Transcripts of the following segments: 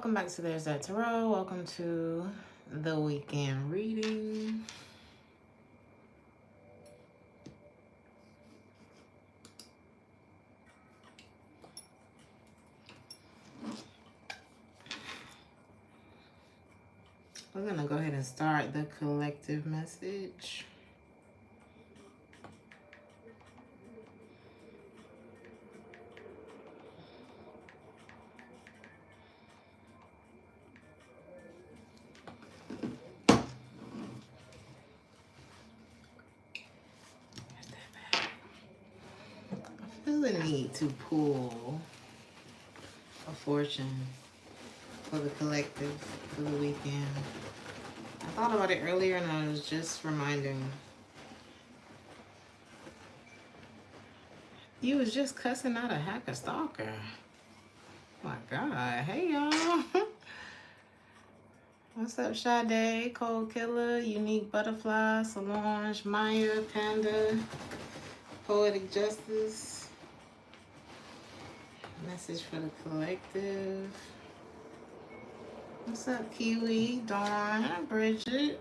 welcome back to Theresthattarot. Welcome to the weekend reading. We're going to go ahead and start the collective message. I feel the need to pull a fortune for the collective for the weekend. I thought about it earlier and I was just reminding. You was just cussing out a hacker stalker. Oh my God. Hey, y'all. What's up, Sade, Cold Killer, Unique Butterfly, Solange, Maya, Panda, Poetic Justice. Message for the collective. What's up, Kiwi, Dawn, Bridget?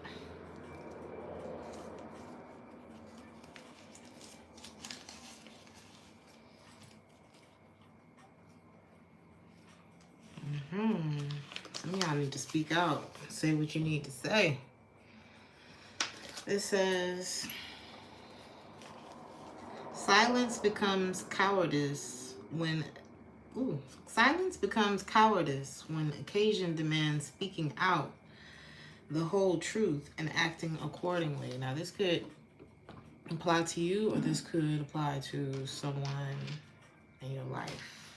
Some of y'all need to speak out. Say what you need to say. It says, silence becomes cowardice when occasion demands speaking out the whole truth and acting accordingly. Now, this could apply to you, or this could apply to someone in your life.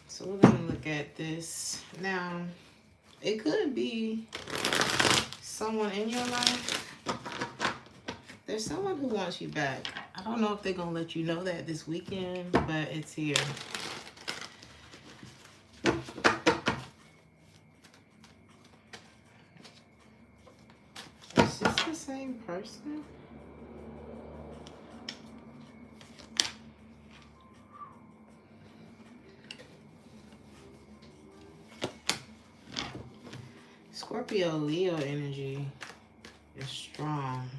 So we're going to look at this. Now, it could be someone in your life. There's someone who wants you back. I don't know if they're going to let you know that this weekend, but it's here. Is this the same person? Scorpio Leo energy is strong.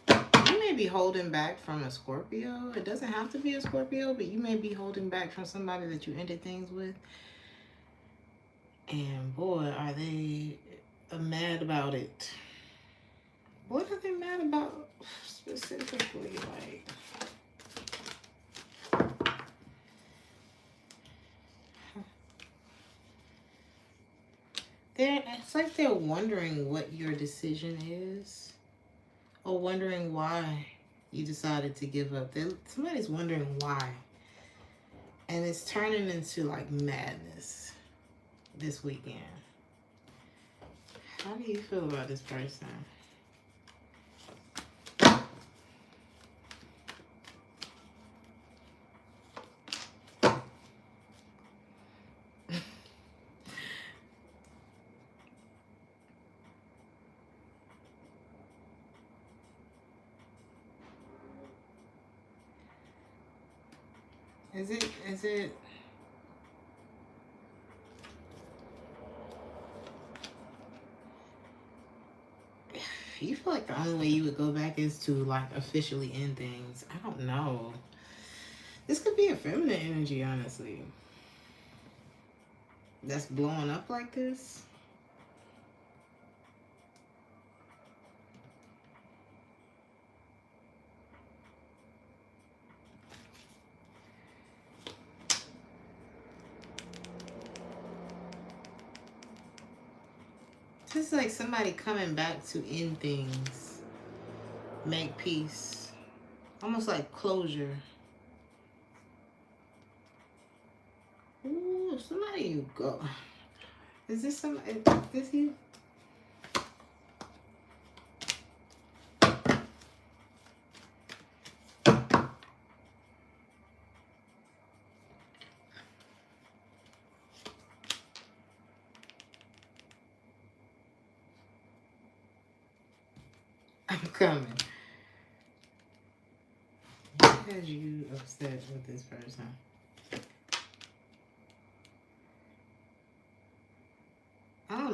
You may be holding back from a Scorpio. It doesn't have to be a Scorpio, but you may be holding back from somebody that you ended things with. And boy, are they mad about it. What are they mad about specifically? Like, it's like they're wondering what your decision is, or wondering why you decided to give up. Somebody's wondering why. And it's turning into like madness this weekend. How do you feel about this person? Is it you feel like the only way you would go back is to like officially end things? I don't know. This could be a feminine energy, honestly, that's blowing up like this. This is like somebody coming back to end things, make peace, almost like closure. Ooh, somebody you go. Is this somebody? Is this you? I'm coming. What has you upset with this person?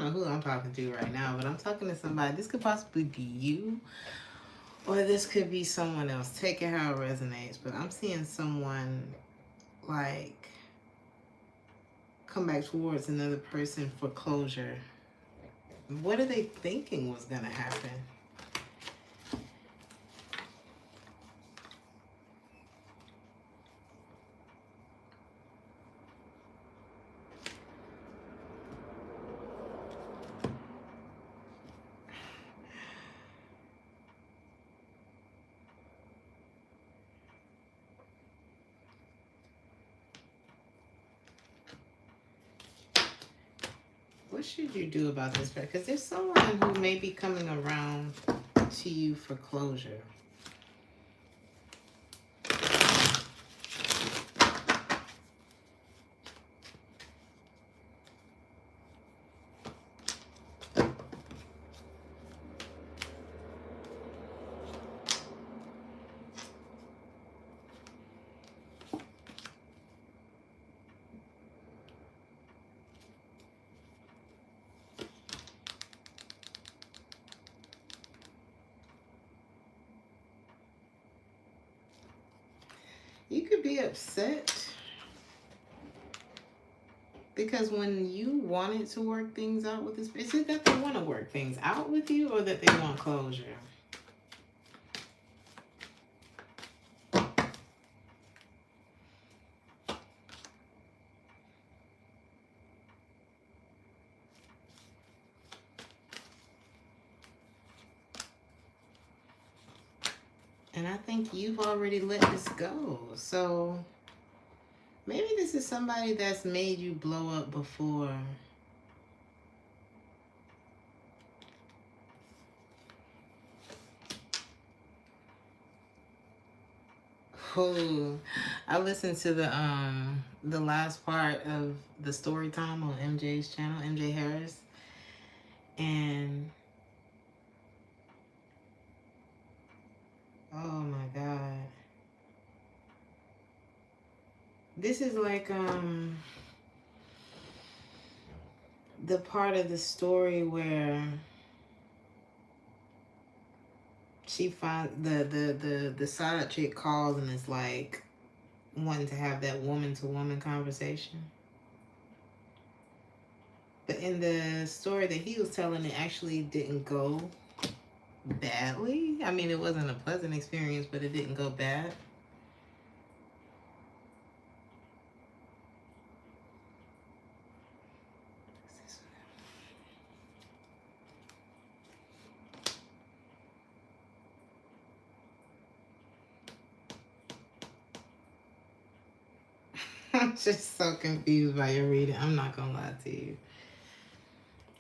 know who I'm talking to right now, but I'm talking to somebody. This could possibly be you, or this could be someone else. Take it how it resonates. But I'm seeing someone, like, come back towards another person for closure. What are they thinking was going to happen? What should you do about this? Because there's someone who may be coming around to you for closure. You could be upset because when you wanted to work things out with this, is it that they want to work things out with you or that they want closure? And I think you've already let this go. So maybe this is somebody that's made you blow up before. Oh, I listened to the last part of the story time on MJ's channel, MJ Harris. And oh my God. This is like the part of the story where she finds the side chick calls and is like wanting to have that woman to woman conversation. But in the story that he was telling, it actually didn't go badly. I mean, it wasn't a pleasant experience, but it didn't go bad. I'm just so confused by your reading. I'm not gonna lie to you.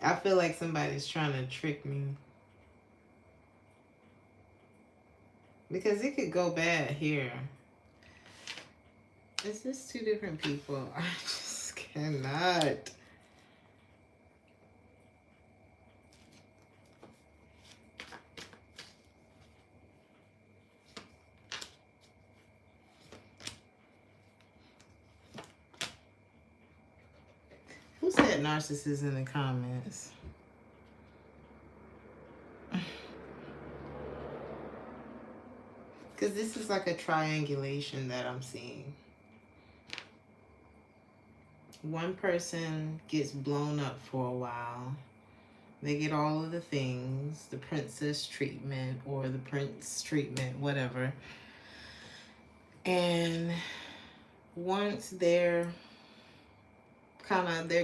I feel like somebody's trying to trick me. Because it could go bad here. Is this two different people? I just cannot. Who said narcissist in the comments? Because this is like a triangulation that I'm seeing. One person gets blown up for a while. They get all of the things, the princess treatment or the prince treatment, whatever. And once their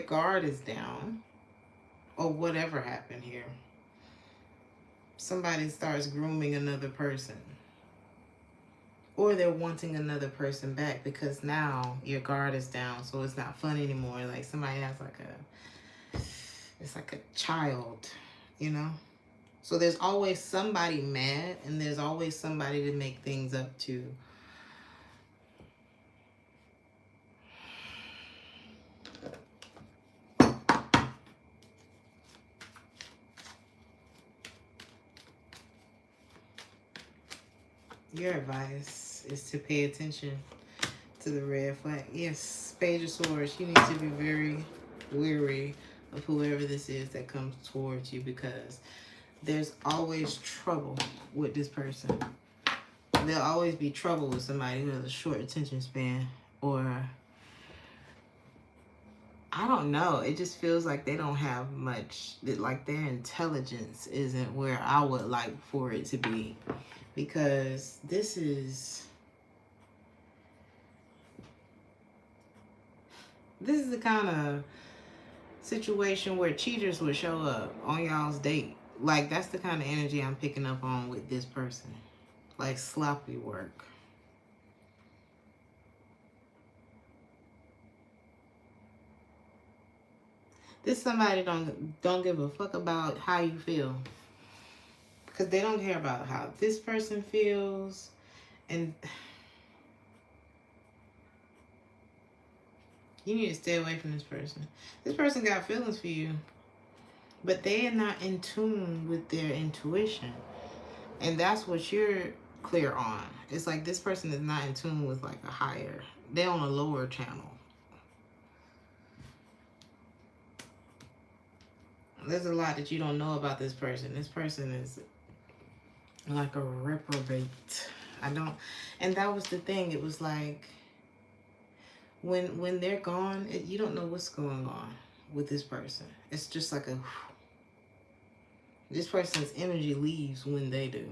guard is down, or whatever happened here, somebody starts grooming another person. Or they're wanting another person back because now your guard is down, so it's not fun anymore. Like somebody has it's like a child, you know? So there's always somebody mad and there's always somebody to make things up to. Your advice is to pay attention to the red flag. Yes, Page of Swords. You need to be very wary of whoever this is that comes towards you, because there's always trouble with this person. There'll always be trouble with somebody who has a short attention span, or I don't know. It just feels like they don't have much, that like their intelligence isn't where I would like for it to be, because this is the kind of situation where cheaters would show up on y'all's date. Like, that's the kind of energy I'm picking up on with this person. Like sloppy work. This somebody don't give a fuck about how you feel, because they don't care about how this person feels. And you need to stay away from this person. This person got feelings for you, but they are not in tune with their intuition. And that's what you're clear on. It's like this person is not in tune with like a higher. They're on a lower channel. There's a lot that you don't know about this person. This person is like a reprobate. And that was the thing. It was like, when they're gone, you don't know what's going on with this person. It's just like this person's energy leaves when they do.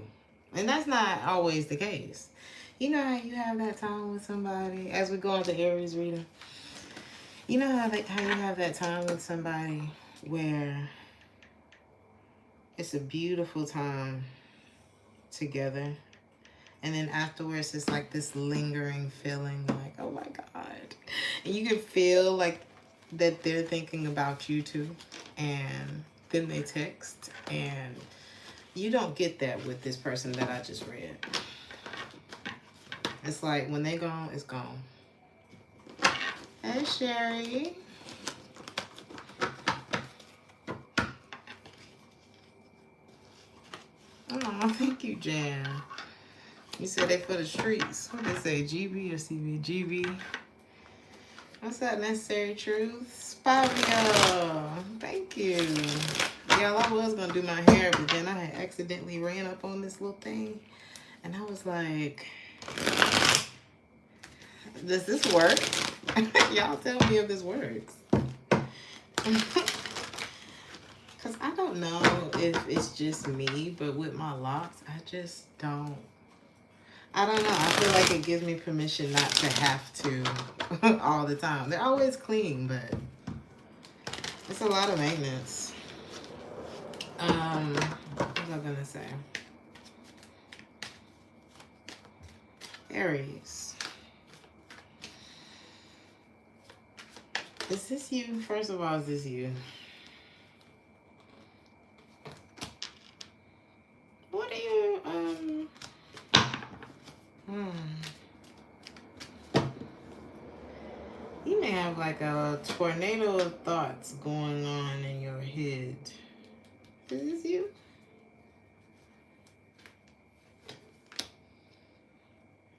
And that's not always the case. You know how you have that time with somebody, as we go into Aries reading, you know how you have that time with somebody where it's a beautiful time together, and then afterwards it's like this lingering feeling like, oh my God. And you can feel like that they're thinking about you too, and then they text, and you don't get that with this person that I just read. It's like when they gone, it's gone. Hey, Sherry. Oh, thank you, Jan. You said they for the streets. What did they say, GB or CB? GB. What's that, Necessary Truth? Spavia. Thank you. Y'all, I was going to do my hair, but then I had accidentally ran up on this little thing. And I was like, does this work? Y'all tell me if this works. Because I don't know if it's just me, but with my locks, I just don't. I don't know. I feel like it gives me permission not to have to all the time. They're always clean, but it's a lot of maintenance. What was I going to say? Aries. Is this you? First of all, is this you? What are you, You may have like a tornado of thoughts going on in your head. Is this you?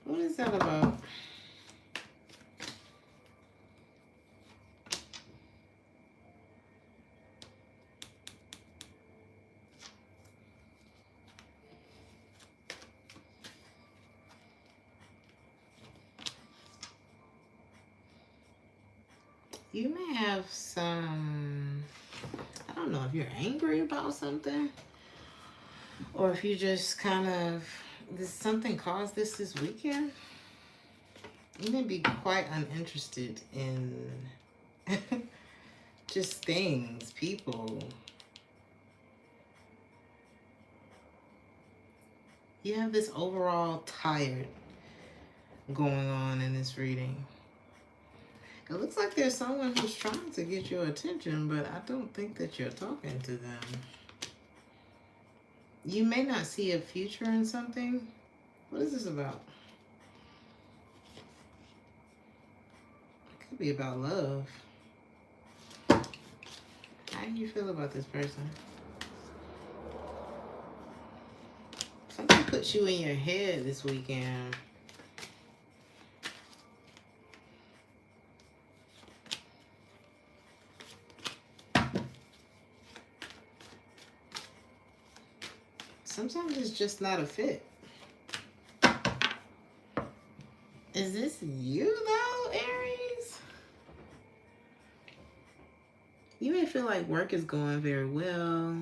What is that about? You may have some, I don't know if you're angry about something, or if you just kind of, something caused this weekend. You may be quite uninterested in just things, people. You have this overall tired going on in this reading. It looks like there's someone who's trying to get your attention, but I don't think that you're talking to them. You may not see a future in something. What is this about? It could be about love. How do you feel about this person? Something puts you in your head this weekend. Sometimes it's just not a fit. Is this you though, Aries? You may feel like work is going very well.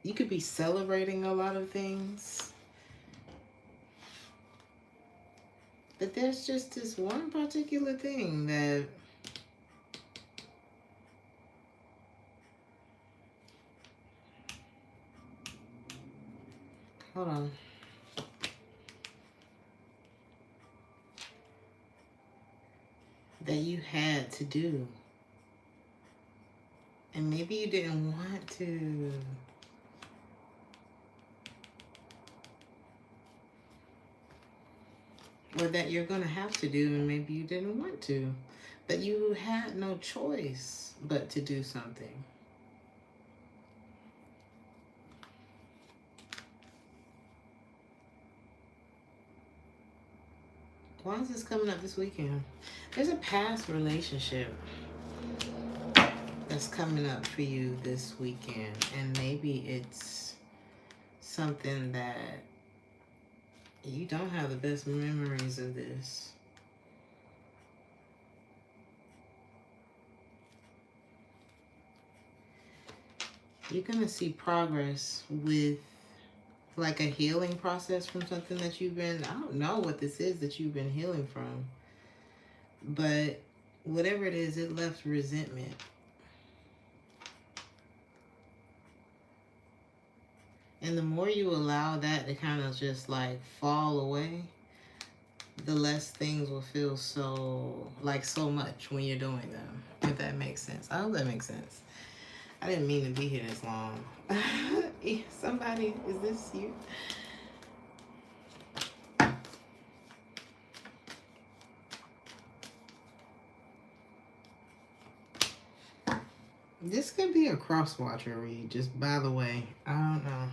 You could be celebrating a lot of things. But there's just this one particular thing that hold on. That you had to do. And maybe you didn't want to. Or that you're going to have to do and maybe you didn't want to. But you had no choice but to do something. Why is this coming up this weekend? There's a past relationship that's coming up for you this weekend. And maybe it's something that you don't have the best memories of this. You're going to see progress with like a healing process from something that you've been, I don't know what this is that you've been healing from. But whatever it is, it left resentment. And the more you allow that to kind of just like fall away, the less things will feel so much when you're doing them. If that makes sense. I hope that makes sense. I didn't mean to be here this long. Somebody, is this you? This could be a cross-watcher read, just by the way. I don't know.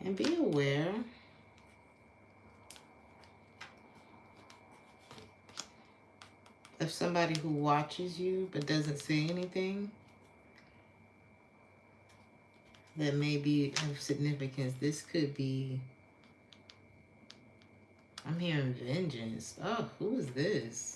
And be aware of somebody who watches you but doesn't say anything that may be of significance. This could be, I'm hearing vengeance. Oh, who is this?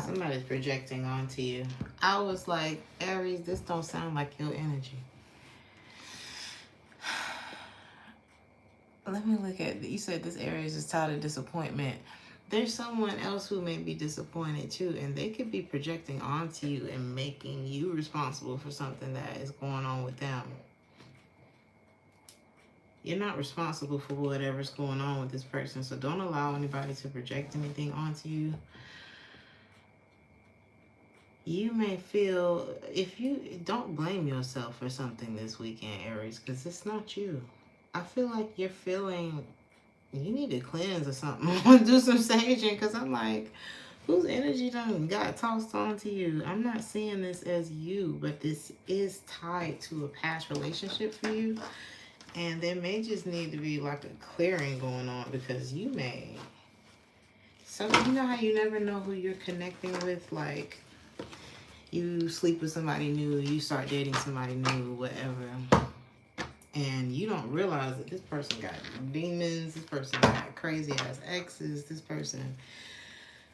Somebody's projecting onto you. I was like, Aries, this don't sound like your energy. Let me look at, you said this Aries is tired of disappointment. There's someone else who may be disappointed too, and they could be projecting onto you and making you responsible for something that is going on with them. You're not responsible for whatever's going on with this person, so don't allow anybody to project anything onto you. You may feel, if you don't blame yourself for something this weekend, Aries, because it's not you. I feel like you're feeling, you need to cleanse or something. Do some saging, because I'm like, whose energy done got tossed onto you? I'm not seeing this as you, but this is tied to a past relationship for you. And there may just need to be like a clearing going on, because you may. So you know how you never know who you're connecting with? Like, you sleep with somebody new, you start dating somebody new, whatever. And you don't realize that this person got demons, this person got crazy ass exes, this person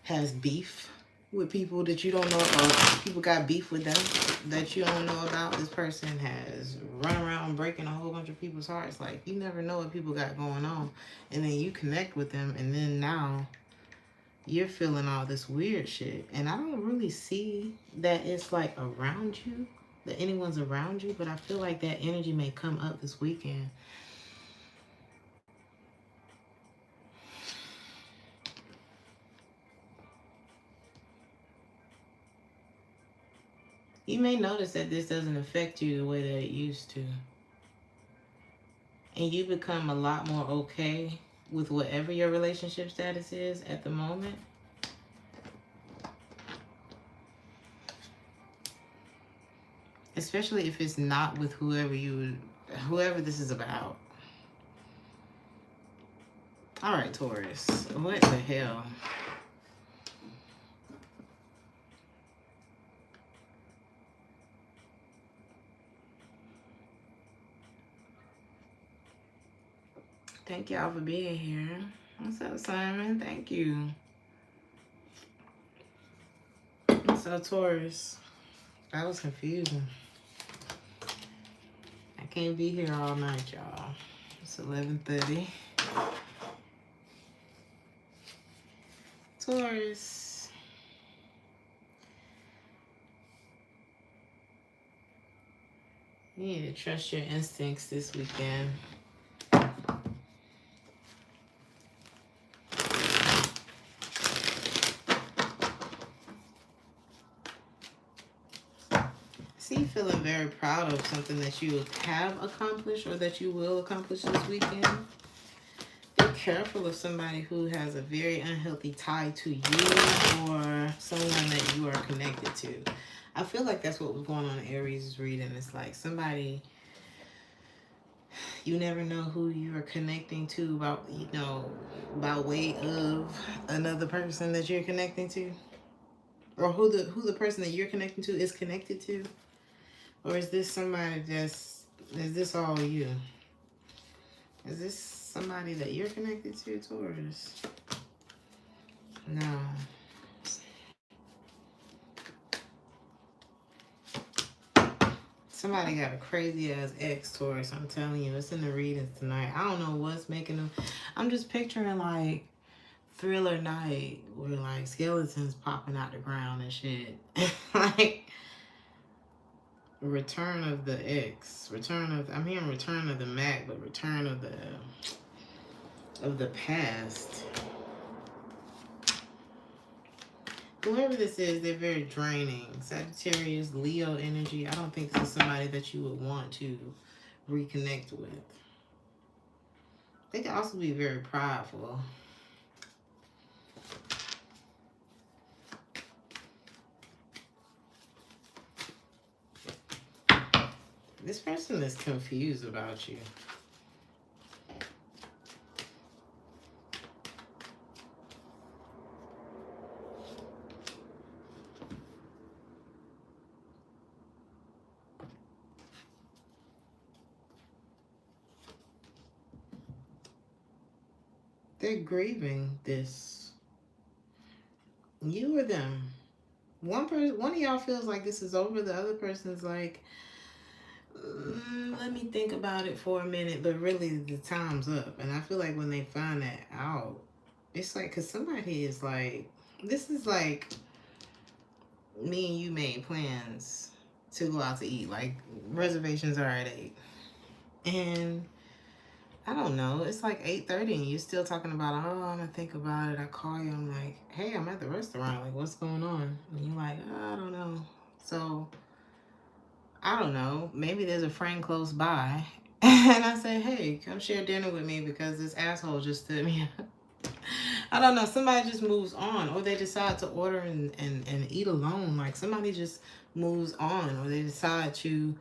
has beef with people that you don't know about. People got beef with them that you don't know about. This person has run around breaking a whole bunch of people's hearts. Like, you never know what people got going on. And then you connect with them, and then now you're feeling all this weird shit. And I don't really see that it's like around you, that anyone's around you, but I feel like that energy may come up this weekend. You may notice that this doesn't affect you the way that it used to. And you become a lot more okay with whatever your relationship status is at the moment. Especially if it's not with whoever this is about. All right, Taurus. What the hell? Thank y'all for being here. What's up, Simon? Thank you. What's up, Taurus? That was confusing. I can't be here all night, y'all. It's 11:30. Taurus. You need to trust your instincts this weekend. See, feeling very proud of something that you have accomplished or that you will accomplish this weekend. Be careful of somebody who has a very unhealthy tie to you or someone that you are connected to. I feel like that's what was going on in Aries' reading. It's like somebody, you never know who you are connecting to about, by way of another person that you're connecting to. Or who the person that you're connecting to is connected to. Or is this somebody is this all you? Is this somebody that you're connected to, Taurus? No. Somebody got a crazy ass ex, Taurus. I'm telling you, it's in the readings tonight. I don't know what's making them. I'm just picturing like Thriller Night where like skeletons popping out the ground and shit. Like Return of the X. I'm hearing Return of the Mac, but Return of the past. Whoever this is, they're very draining. Sagittarius, Leo energy. I don't think this is somebody that you would want to reconnect with. They can also be very prideful. This person is confused about you. They're grieving this. You or them. One of y'all feels like this is over. The other person's like, let me think about it for a minute. But really, the time's up. And I feel like when they find that out, it's like, because somebody is like, this is like me and you made plans to go out to eat. Like, reservations are at 8. And I don't know. It's like 8:30 and you're still talking about, oh, I'm going to think about it. I call you. I'm like, hey, I'm at the restaurant. Like, what's going on? And you're like, oh, I don't know. So, I don't know. Maybe there's a friend close by. And I say, hey, come share dinner with me because this asshole just stood me up. I don't know. Somebody just moves on. Or they decide to order and eat alone. Like, somebody just moves on. Or they decide to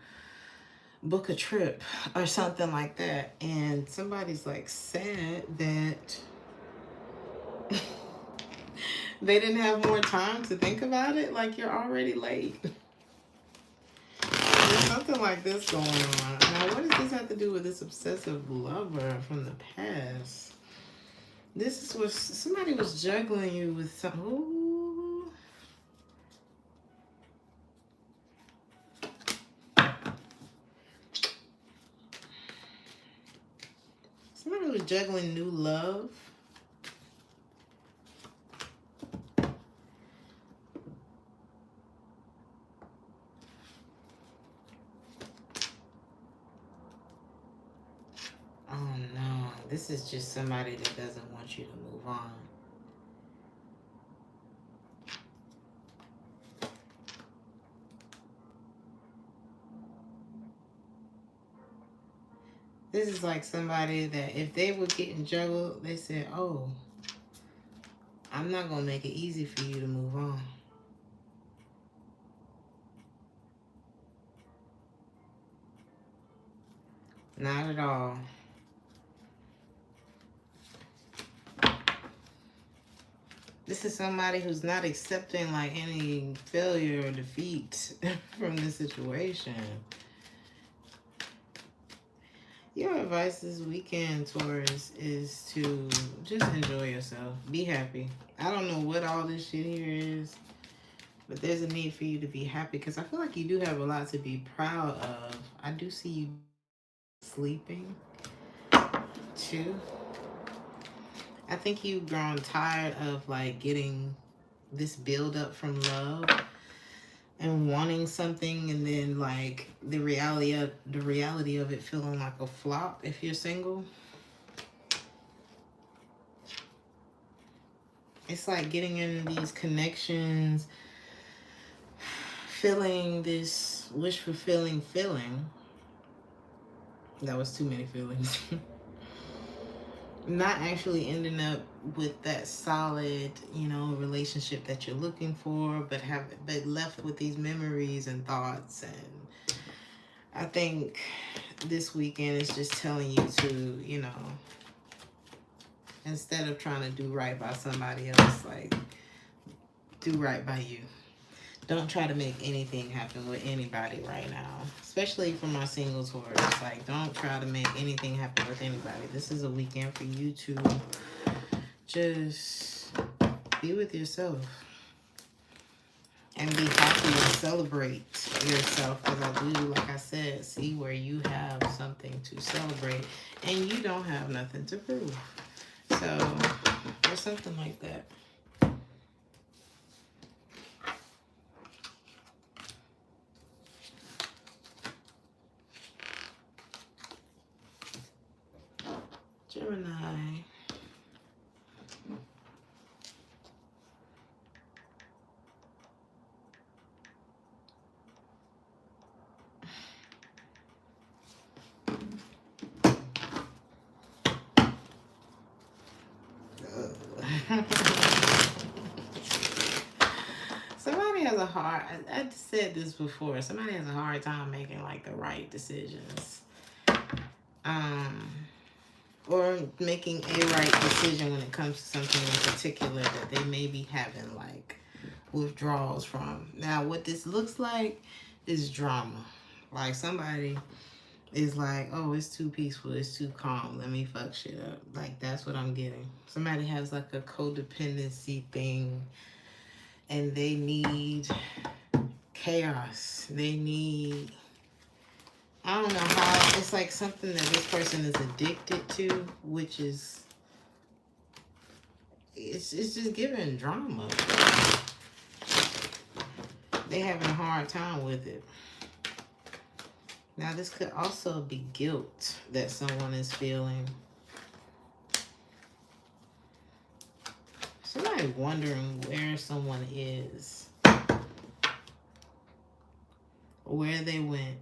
book a trip or something like that, and somebody's like sad that they didn't have more time to think about it. Like, you're already late. There's something like this going on. Now, what does this have to do with this obsessive lover from the past? This is what somebody was juggling you with some. Ooh. Somebody was juggling new love. Oh no, this is just somebody that doesn't want you to move on. This is like somebody that if they were getting juggled, they said, oh, I'm not going to make it easy for you to move on. Not at all. This is somebody who's not accepting like any failure or defeat from the situation. Your advice this weekend, Taurus, is to just enjoy yourself. Be happy. I don't know what all this shit here is, but there's a need for you to be happy because I feel like you do have a lot to be proud of. I do see you sleeping too. I think you've grown tired of like getting this build up from love and wanting something, and then like the reality of it feeling like a flop if you're single. It's like getting in these connections, feeling this wish fulfilling feeling. That was too many feelings. Not actually ending up with that solid, you know, relationship that you're looking for, but left with these memories and thoughts. And I think this weekend is just telling you to, you know, instead of trying to do right by somebody else, like, do right by you. Don't try to make anything happen with anybody right now. Especially for my single Taurus. Like, don't try to make anything happen with anybody. This is a weekend for you to just be with yourself. And be happy and celebrate yourself. Because I do, like I said, see where you have something to celebrate. And you don't have nothing to prove. So, or something like that. Gemini. Somebody has a hard, I said this before, somebody has a hard time making like the right decisions. Or making a right decision when it comes to something in particular that they may be having like withdrawals from. Now, what this looks like is drama. Like somebody is like, oh, it's too peaceful, it's too calm, let me fuck shit up. Like, that's what I'm getting. Somebody has like a codependency thing and they need chaos. They need, I don't know how, it's like something that this person is addicted to, which is, it's just giving drama. They having a hard time with it. Now, this could also be guilt that someone is feeling. Somebody wondering where someone is. Where they went.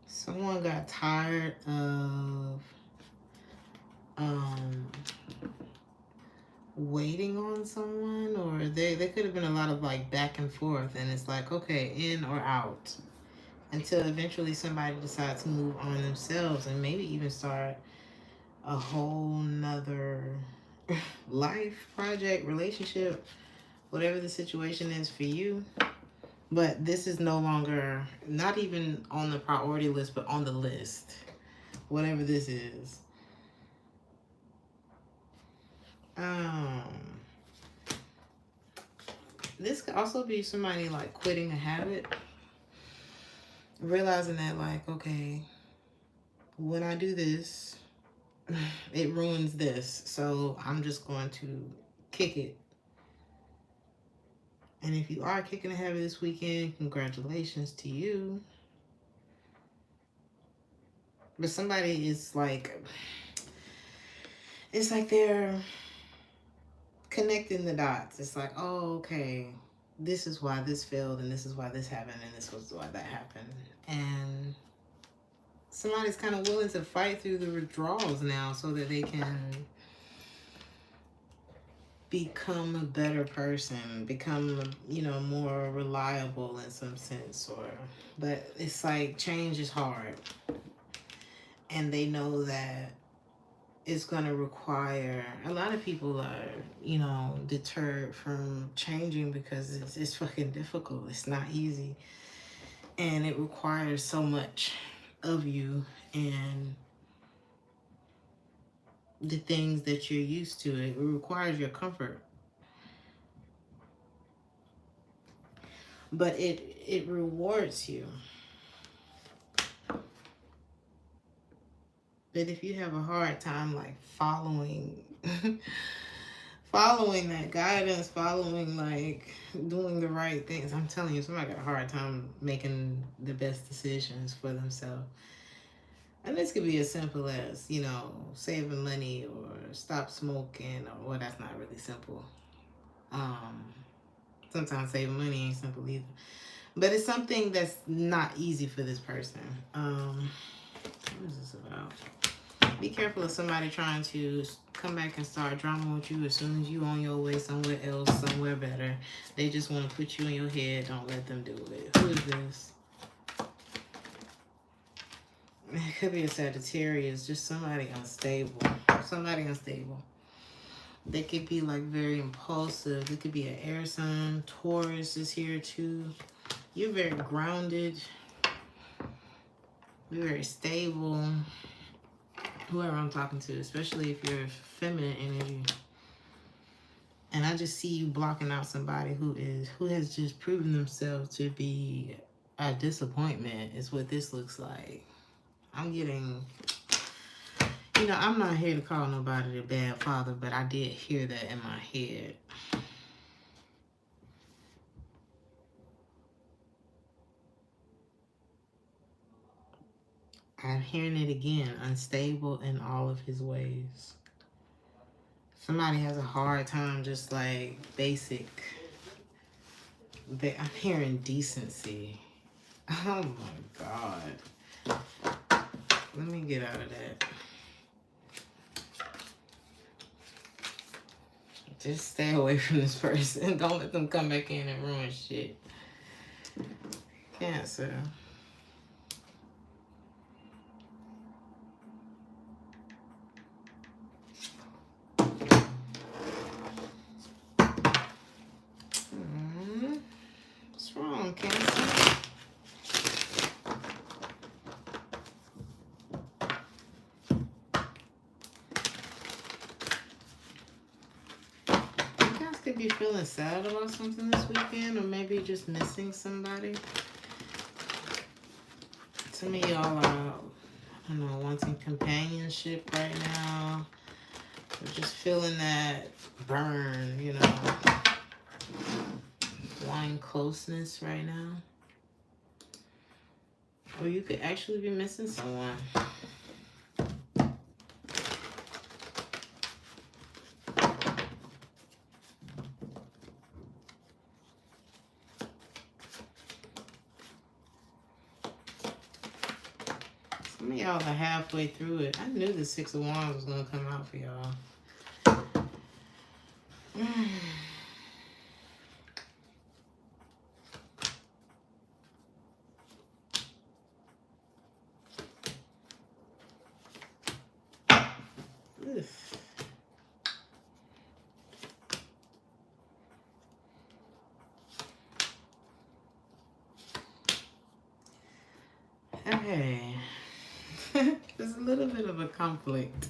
Someone got tired of waiting on someone, or there could have been a lot of like back and forth, and it's like, okay, in or out, until eventually somebody decides to move on themselves and maybe even start a whole nother life, project, relationship, whatever the situation is for you. But this is no longer, not even on the priority list, but on the list. Whatever this is. This could also be somebody like quitting a habit. Realizing that like, okay, when I do this, it ruins this. So I'm just going to kick it. And if you are kicking a habit this weekend, congratulations to you. But somebody is like, it's like they're connecting the dots. It's like, oh, okay, this is why this failed, and this is why this happened, and this was why that happened. And somebody's kind of willing to fight through the withdrawals now so that they can become a better person, become, you know, more reliable in some sense. But it's like change is hard. And they know that it's going to require, a lot of people are, you know, deterred from changing because it's fucking difficult. It's not easy. And it requires so much of you and the things that you're used to. It requires your comfort. But it rewards you. But if you have a hard time like following following that guidance, following like doing the right things, I'm telling you, somebody got a hard time making the best decisions for themselves. And this could be as simple as, you know, saving money or stop smoking, or well, that's not really simple. Sometimes saving money ain't simple either. But it's something that's not easy for this person. What is this about? Be careful of somebody trying to come back and start drama with you as soon as you on your way somewhere else, somewhere better. They just want to put you in your head. Don't let them do it. Who is this? It could be a Sagittarius, just somebody unstable. Somebody unstable. They could be like very impulsive. It could be an air sign. Taurus is here too. You're very grounded. You're very stable. Whoever I'm talking to, especially if you're feminine energy. And I just see you blocking out somebody who has just proven themselves to be a disappointment, is what this looks like. I'm getting, you know, I'm not here to call nobody a bad father, but I did hear that in my head. I'm hearing it again, unstable in all of his ways. Somebody has a hard time just like basic. I'm hearing decency. Oh my God. Let me get out of that. Just stay away from this person. Don't let them come back in and ruin shit. Cancer. What's wrong, Cancer? You guys could be feeling sad about something this weekend, or maybe just missing somebody. Some of y'all are, I don't know, wanting companionship right now. Or just feeling that burn, you know. Wanting closeness right now. Or you could actually be missing someone. Some of y'all are halfway through it. I knew the 6 of Wands was going to come out for y'all. Okay. There's a little bit of a conflict.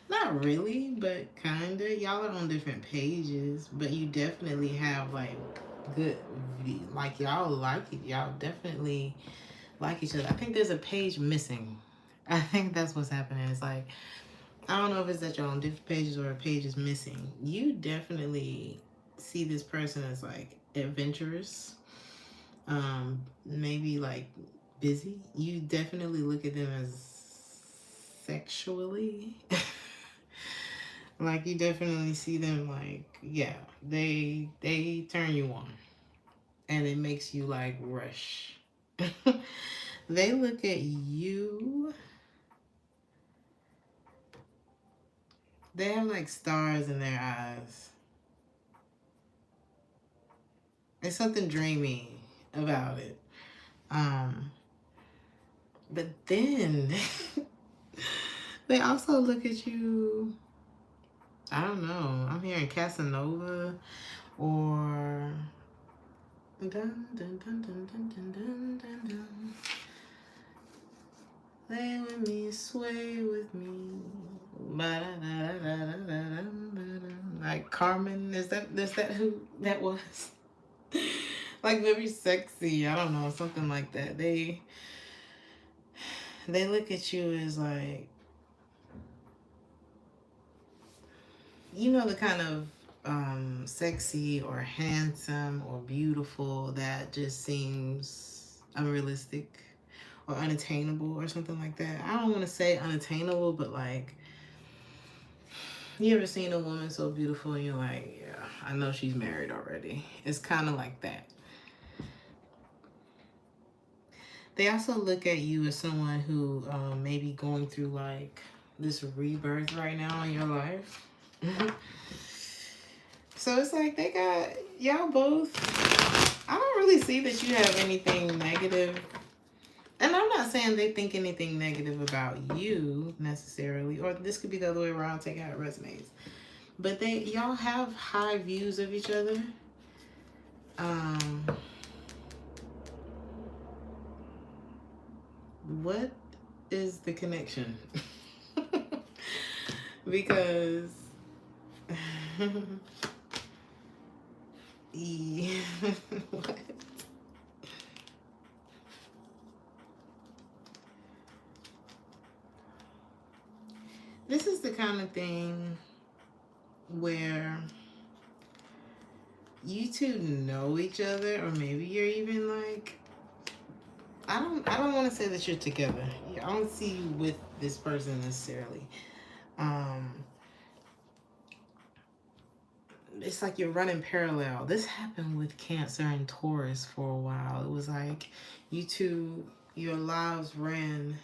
Not really, but kinda. Y'all are on different pages, but you definitely have like good, like y'all like it. Y'all definitely like each other. I think there's a page missing. I think that's what's happening. It's like, I don't know if it's that y'all on different pages or a page is missing. You definitely see this person as like adventurous, maybe like busy. You definitely look at them as sexually Like, you definitely see them, like, yeah, they turn you on. And it makes you, like, rush. They look at you. They have, like, stars in their eyes. There's something dreamy about it. But then they also look at you. I don't know. I'm hearing Casanova or dun, dun, dun, dun, dun, dun, dun, dun, dun. Lay with me, sway with me. Like Carmen, is that who that was? Like very sexy. I don't know, something like that. They look at you as like, you know, the kind of sexy or handsome or beautiful that just seems unrealistic or unattainable or something like that. I don't want to say unattainable, but like, you ever seen a woman so beautiful and you're like, yeah, I know she's married already. It's kind of like that. They also look at you as someone who may be going through like this rebirth right now in your life. So it's like they got y'all both. I don't really see that you have anything negative. And I'm not saying they think anything negative about you necessarily, or this could be the other way around, take out resumes. But y'all have high views of each other. What is the connection? Because what? This is the kind of thing where you two know each other, or maybe you're even like, I don't want to say that you're together. I don't see you with this person necessarily. It's like you're running parallel. This happened with Cancer and Taurus for a while. It was like you two, your lives ran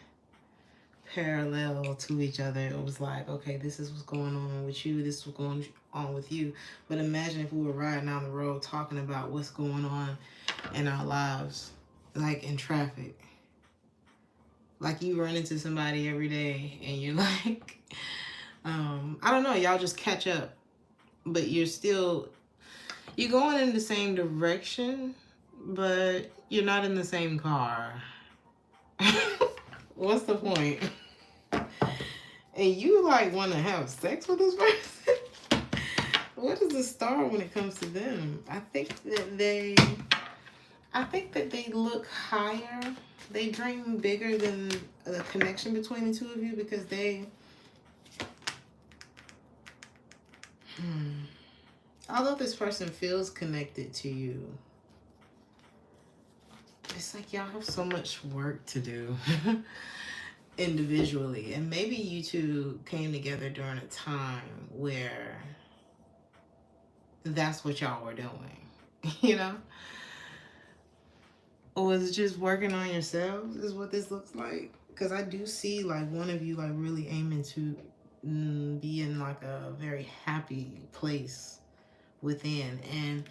parallel to each other. It was like, okay, this is what's going on with you, this is what's going on with you. But imagine if we were riding down the road talking about what's going on in our lives, like in traffic. Like you run into somebody every day and you're like, I don't know, y'all just catch up, but you're going in the same direction, but you're not in the same car. What's the point? And you like want to have sex with this person? What is a star when it comes to them? I think that they look higher. They dream bigger than the connection between the two of you, because although this person feels connected to you, it's like y'all have so much work to do individually. And maybe you two came together during a time where that's what y'all were doing, you know? Or was it just working on yourselves is what this looks like? Because I do see like one of you like really aiming to be in like a very happy place within. And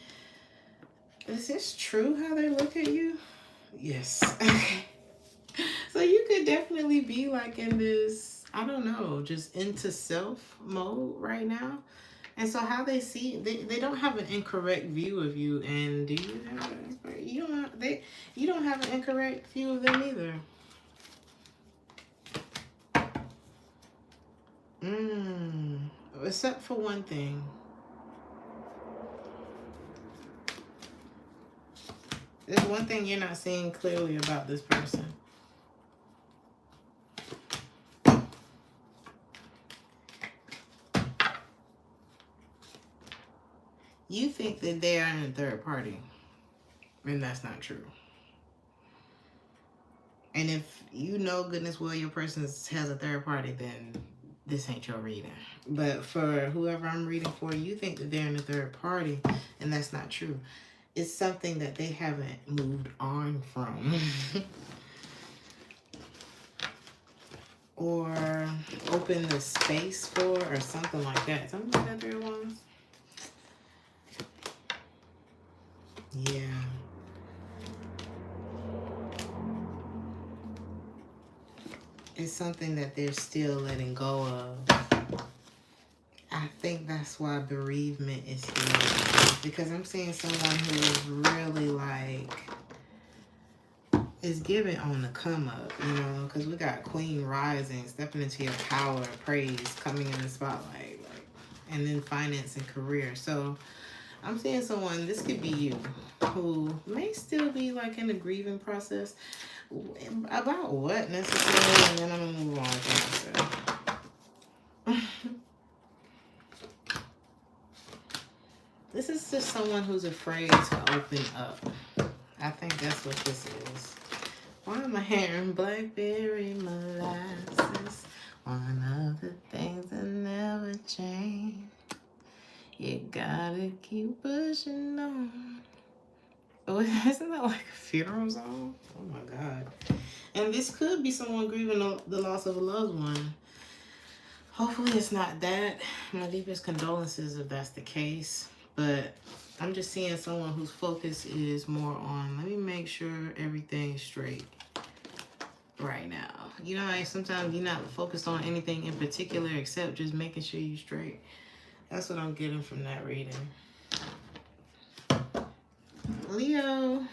is this true how they look at you? Yes. Okay. So you could definitely be like in this, I don't know, just into self mode right now. And so how they see, they don't have an incorrect view of you. And do you have you don't have an incorrect view of them either. Except for one thing. There's one thing you're not seeing clearly about this person. You think that they are in a third party, and that's not true. And if you know goodness well your person has a third party, then this ain't your reading. But for whoever I'm reading for, you think that they're in a third party, and that's not true. It's something that they haven't moved on from. Or open the space for, or something like that. Something like that, 3 of Wands. Yeah. It's something that they're still letting go of. I think that's why bereavement is here. Because I'm seeing someone who is really like, is giving on the come up, you know, because we got Queen rising, stepping into your power, praise, coming in the spotlight, like, and then finance and career. So I'm seeing someone, this could be you, who may still be like in the grieving process. About what necessarily? And then I'm gonna move on to myself. This is just someone who's afraid to open up. I think that's what this is. Why am I hearing blackberry molasses? One of the things that never change. You gotta keep pushing on. Oh, isn't that like a funeral song? Oh my God. And this could be someone grieving the loss of a loved one. Hopefully it's not that. My deepest condolences if that's the case. But I'm just seeing someone whose focus is more on, let me make sure everything's straight right now. You know, like sometimes you're not focused on anything in particular except just making sure you're straight. That's what I'm getting from that reading. Leo,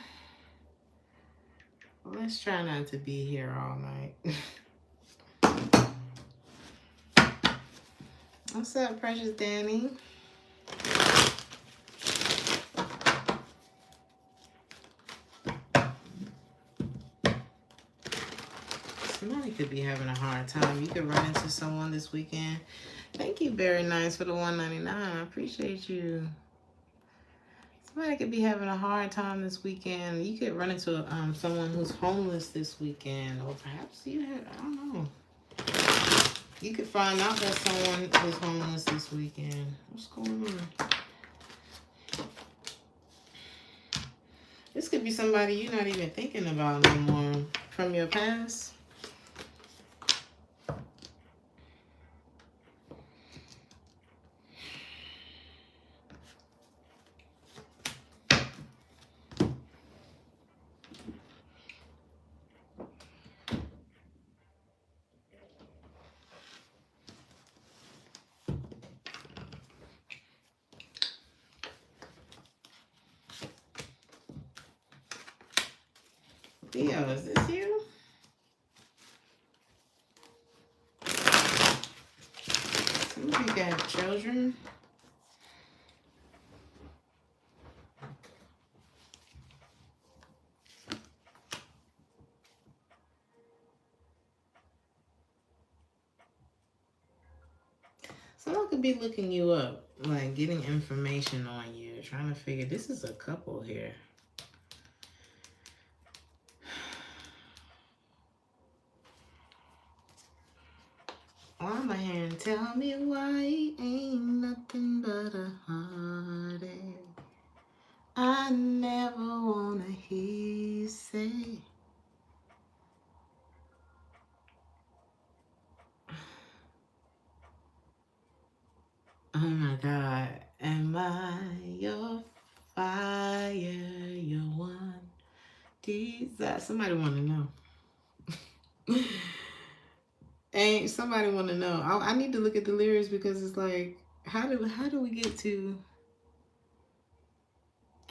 let's try not to be here all night. What's up, precious Danny? Somebody could be having a hard time. You could run into someone this weekend. Thank you, Very Nice, for the $1.99. I appreciate you. Somebody could be having a hard time this weekend. You could run into someone who's homeless this weekend. Or perhaps you had, I don't know. You could find out that someone is homeless this weekend. What's going on? This could be somebody you're not even thinking about no more from your past. Leo, is this you? Some of you got children. Someone could be looking you up, like getting information on you, trying to figure, this is a couple here. Why am I hearing, tell me why it ain't nothing but a heartache. I never wanna hear you say. Oh my God, am I your fire, your one desire? Somebody wanna know. Ain't somebody want to know? I need to look at the lyrics because it's like, how do we get to?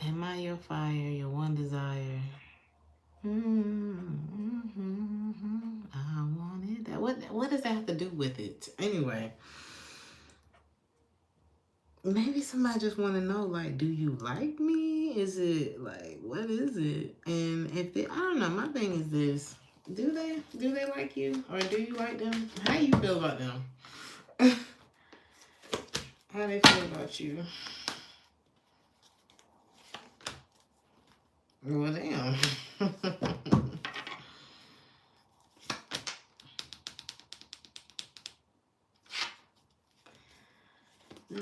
Am I your fire, your one desire? I wanted that. What does that have to do with it? Anyway, maybe somebody just want to know, like, do you like me? Is it like, what is it? And if they, I don't know. My thing is this. Do they like you, or do you like them? How do you feel about them? How they feel about you? Well, damn.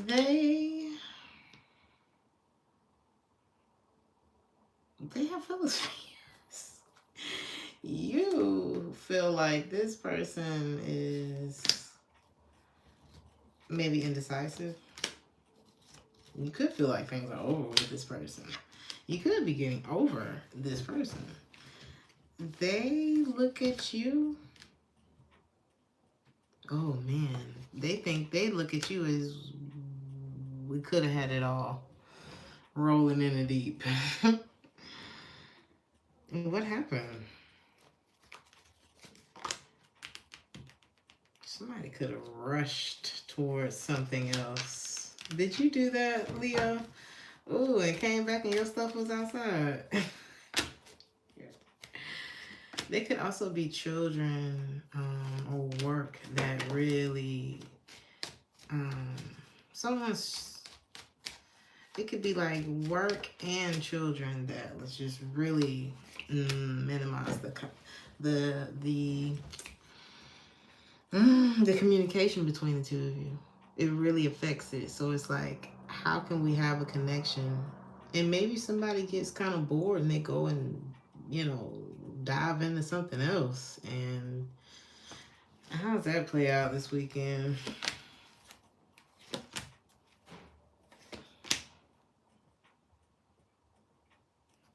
They have feelings for you. You feel like this person is maybe indecisive. You could feel like things are over with this person. You could be getting over this person. They look at you. Oh man, they think they look at you as we could have had it all, rolling in the deep. What happened? Somebody could have rushed towards something else. Did you do that, Leo? Ooh, and came back and your stuff was outside. They could also be children or work that really, it could be like work and children that was just really minimize the communication between the two of you. It really affects it. So it's like, how can we have a connection? And maybe somebody gets kind of bored and they go and, you know, dive into something else. And how does that play out this weekend?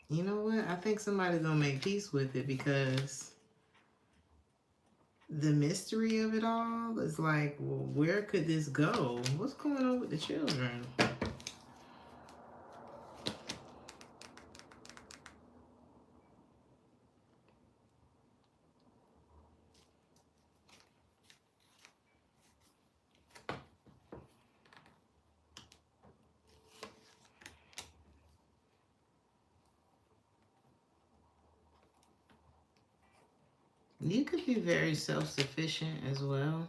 You know what? I think somebody's gonna make peace with it, because the mystery of it all is like, well, where could this go? What's going on with the children? You could be very self-sufficient as well.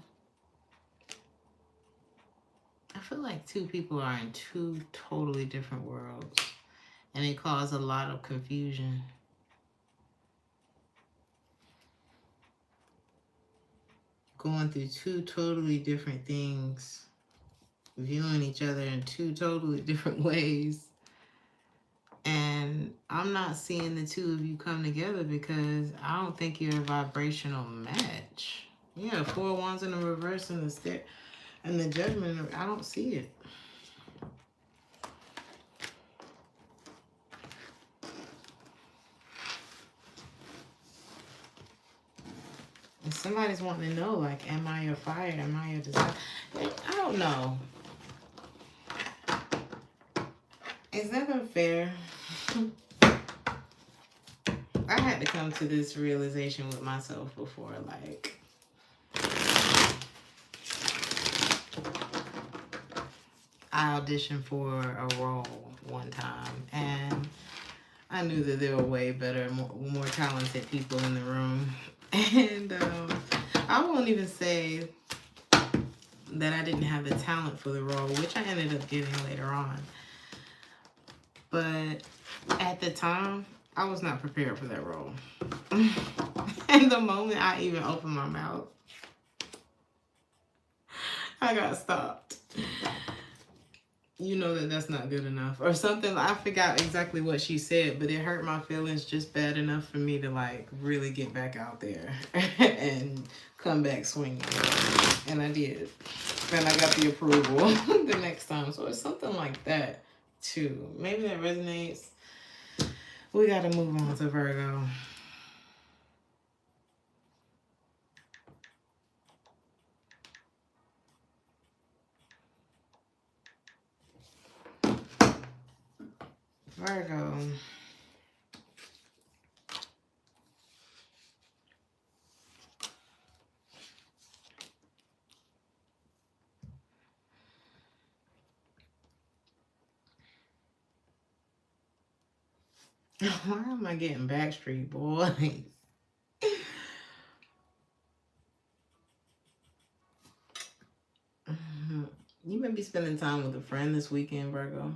I feel like two people are in two totally different worlds, and it causes a lot of confusion. Going through two totally different things, viewing each other in two totally different ways. And I'm not seeing the two of you come together because I don't think you're a vibrational match. Yeah, 4 wands in the reverse and the judgment. I don't see it. And somebody's wanting to know, like, am I your fire? Am I your desire? I don't know. Is that unfair? I had to come to this realization with myself before. Like, I auditioned for a role one time, and I knew that there were way better, more talented people in the room. And I won't even say that I didn't have the talent for the role, which I ended up getting later on. But at the time, I was not prepared for that role. And the moment I even opened my mouth, I got stopped. You know that that's not good enough. Or something. I forgot exactly what she said, but it hurt my feelings just bad enough for me to, like, really get back out there and come back swinging. And I did. And I got the approval the next time. So it's something like that, too. Maybe that resonates. We got to move on to Virgo. Virgo. Why am I getting Backstreet Boys? You may be spending time with a friend this weekend, Virgo.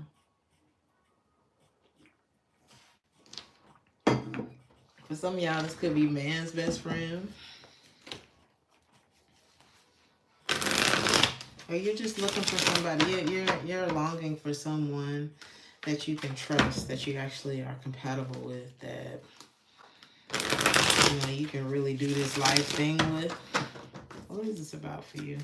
For some of y'all, this could be man's best friend. Or you're just looking for somebody. You're longing for someone that you can trust, that you actually are compatible with, that you can really do this life thing with. What is this about for you?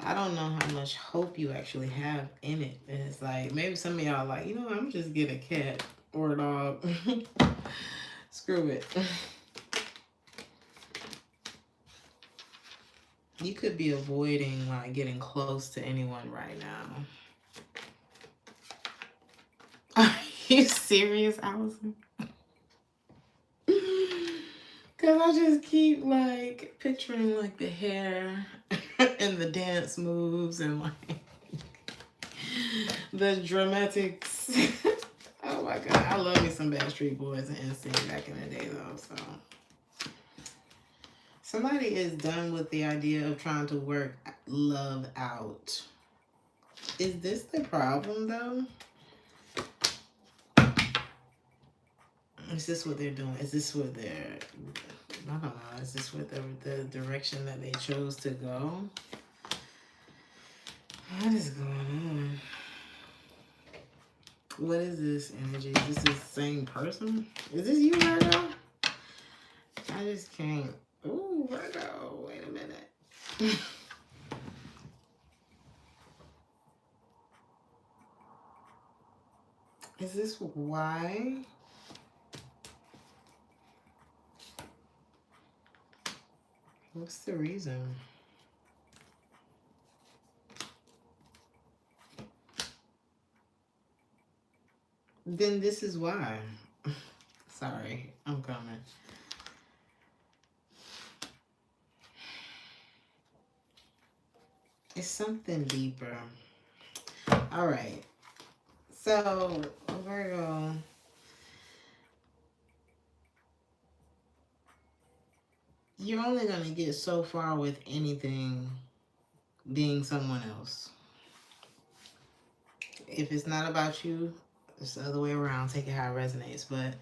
I don't know how much hope you actually have in it. And it's like, maybe some of y'all like, I'm gonna just get a cat or a dog. Screw it. You could be avoiding like getting close to anyone right now. Are you serious, Allison? Cause I just keep like picturing like the hair and the dance moves and like the dramatics. Oh my God, I love me some Backstreet Boys and NSYNC back in the day though. So somebody is done with the idea of trying to work love out. Is this the problem though? Is this what they're doing? Is this what they're, I don't know, is this what the direction that they chose to go? What is going on? What is this energy? Is this the same person? Is this you, Virgo? I just can't. Ooh, Virgo, wait a minute. Is this why? What's the reason? Then this is why. Sorry, I'm coming. It's something deeper. All right. So, Virgo. You're only going to get so far with anything being someone else. If it's not about you, it's the other way around. Take it how it resonates. But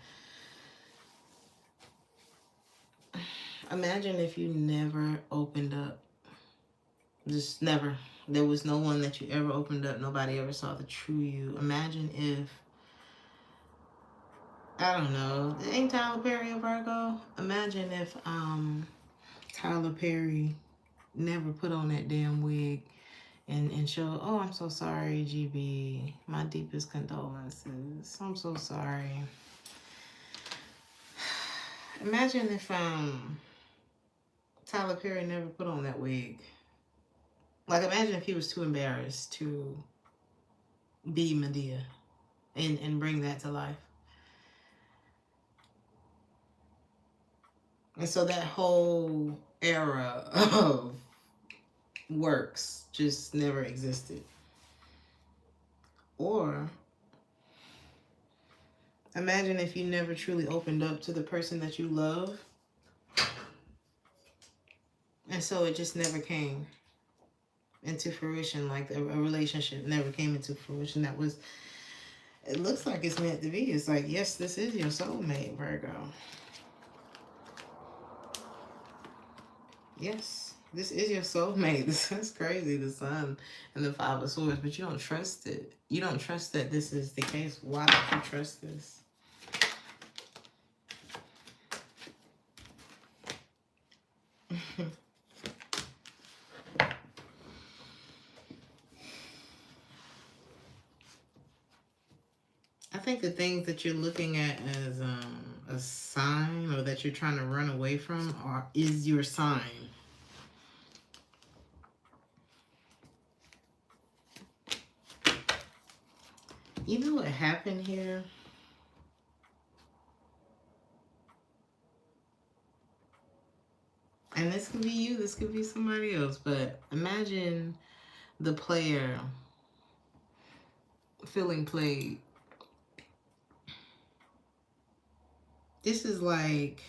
imagine if you never opened up. Just never. There was no one that you ever opened up. Nobody ever saw the true you. Imagine if, I don't know, ain't Tyler Perry a Virgo? Imagine if Tyler Perry never put on that damn wig and show, oh, I'm so sorry, GB. My deepest condolences. I'm so sorry. Imagine if Tyler Perry never put on that wig. Like, imagine if he was too embarrassed to be Medea and bring that to life. And so that whole era of works just never existed. Or imagine if you never truly opened up to the person that you love. And so it just never came into fruition, like a relationship never came into fruition. That was, it looks like it's meant to be. It's like, yes, this is your soulmate, Virgo. Yes, this is your soulmate. This is crazy, the Sun and the Five of Swords, but you don't trust it. You don't trust that this is the case. Why don't you trust this? I think the things that you're looking at as a sign, or that you're trying to run away from, is your sign. You know what happened here? And this could be you, this could be somebody else, but imagine the player feeling played. This is like,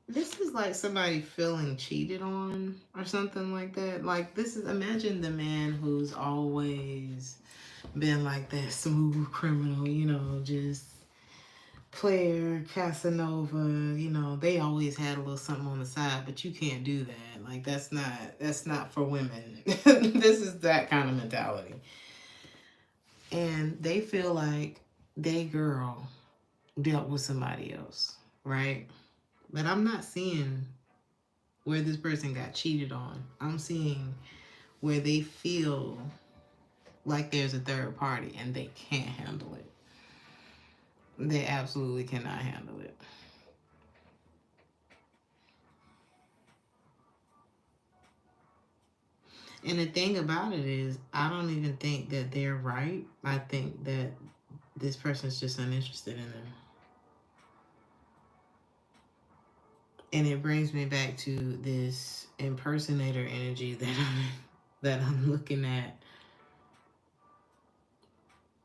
this is like somebody feeling cheated on or something like that. Like, this is, imagine the man who's always been like that smooth criminal, you know, just player, Casanova, you know, they always had a little something on the side, but you can't do that. Like, that's not for women. This is that kind of mentality. And they feel like they girl dealt with somebody else, right? But I'm not seeing where this person got cheated on. I'm seeing where they feel like there's a third party and they can't handle it. They absolutely cannot handle it. And the thing about it is, I don't even think that they're right. I think that this person's just uninterested in them. And it brings me back to this impersonator energy that I'm looking at,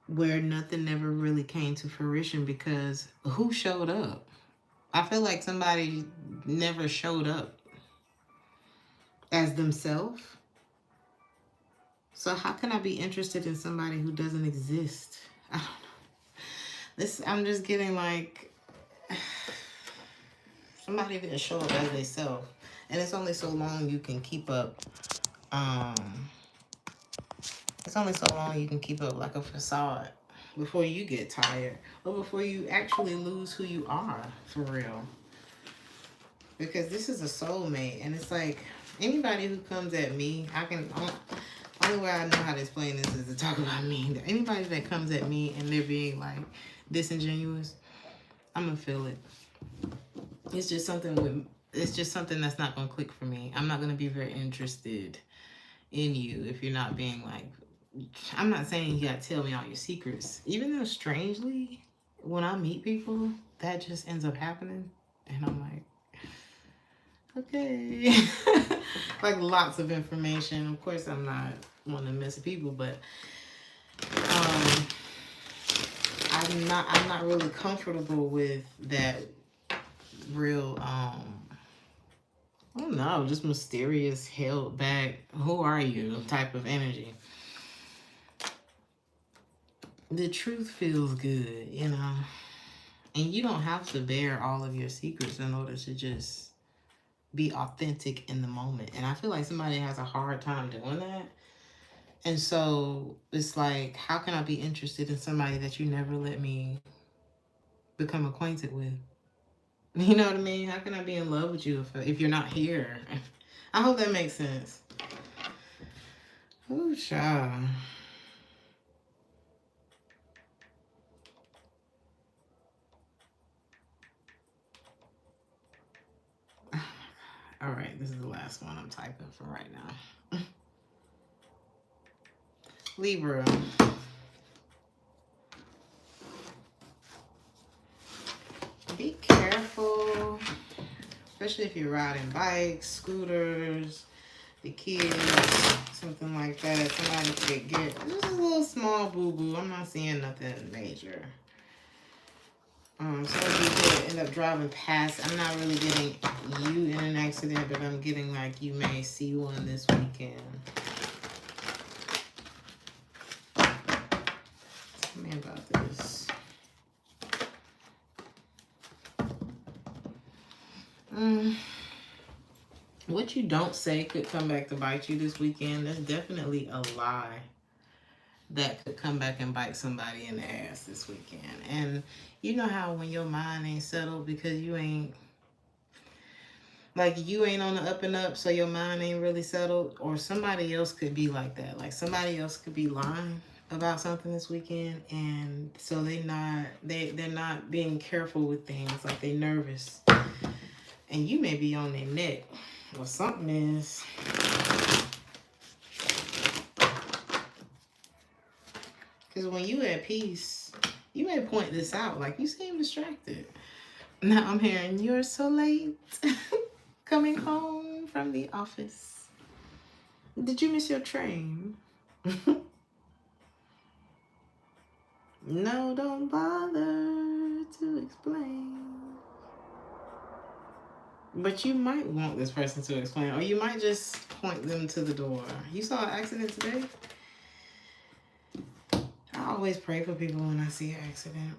where nothing never really came to fruition because who showed up? I feel like somebody never showed up as themselves. So how can I be interested in somebody who doesn't exist? I don't know. I'm just getting like somebody didn't show up as they self. And it's only so long you can keep up it's only so long you can keep up like a facade before you get tired or before you actually lose who you are for real. Because this is a soulmate, and it's like anybody who comes at me, only way I know how to explain this is to talk about me. Anybody that comes at me and they're being like disingenuous, I'm gonna feel it. It's just something that's not gonna click for me. I'm not gonna be very interested in you if you're not being like, I'm not saying you gotta tell me all your secrets. Even though strangely, when I meet people, that just ends up happening. And I'm like, okay. Like lots of information. Of course, I'm not one to mess with people, but I'm not really comfortable with that real I don't know, just mysterious, held back, who are you type of energy. The truth feels good, you know. And you don't have to bear all of your secrets in order to just be authentic in the moment. And I feel like somebody has a hard time doing that. And so it's like, how can I be interested in somebody that you never let me become acquainted with? You know what I mean? How can I be in love with you if you're not here? I hope that makes sense. Ooh, child. All right, this is the last one I'm typing for right now. Libra. Be careful, especially if you're riding bikes, scooters, the kids, something like that. Somebody could get just a little small boo-boo. I'm not seeing nothing major. Some of you could end up driving past. I'm not really getting you in an accident, but I'm getting like you may see one this weekend. Tell me about this. What you don't say could come back to bite you this weekend. That's definitely a lie that could come back and bite somebody in the ass this weekend. And you know how when your mind ain't settled because you ain't on the up and up, so your mind ain't really settled, or somebody else could be like that. Like somebody else could be lying about something this weekend, and so they're not being careful with things, like they're nervous. And you may be on their neck, or something is. Because when you at peace, you may point this out, like you seem distracted. Now I'm hearing, you're so late coming home from the office. Did you miss your train? No, don't bother to explain. But you might want this person to explain, or you might just point them to the door. You saw an accident today? I always pray for people when I see an accident.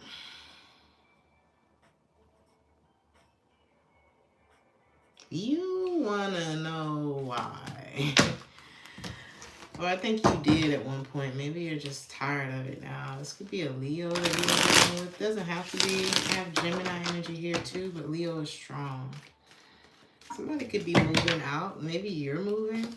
You wanna know why. Or I think you did at one point. Maybe you're just tired of it now. This could be a Leo that you're dealing with. Doesn't have to be. I have Gemini energy here too, but Leo is strong. Somebody could be moving out. Maybe you're moving.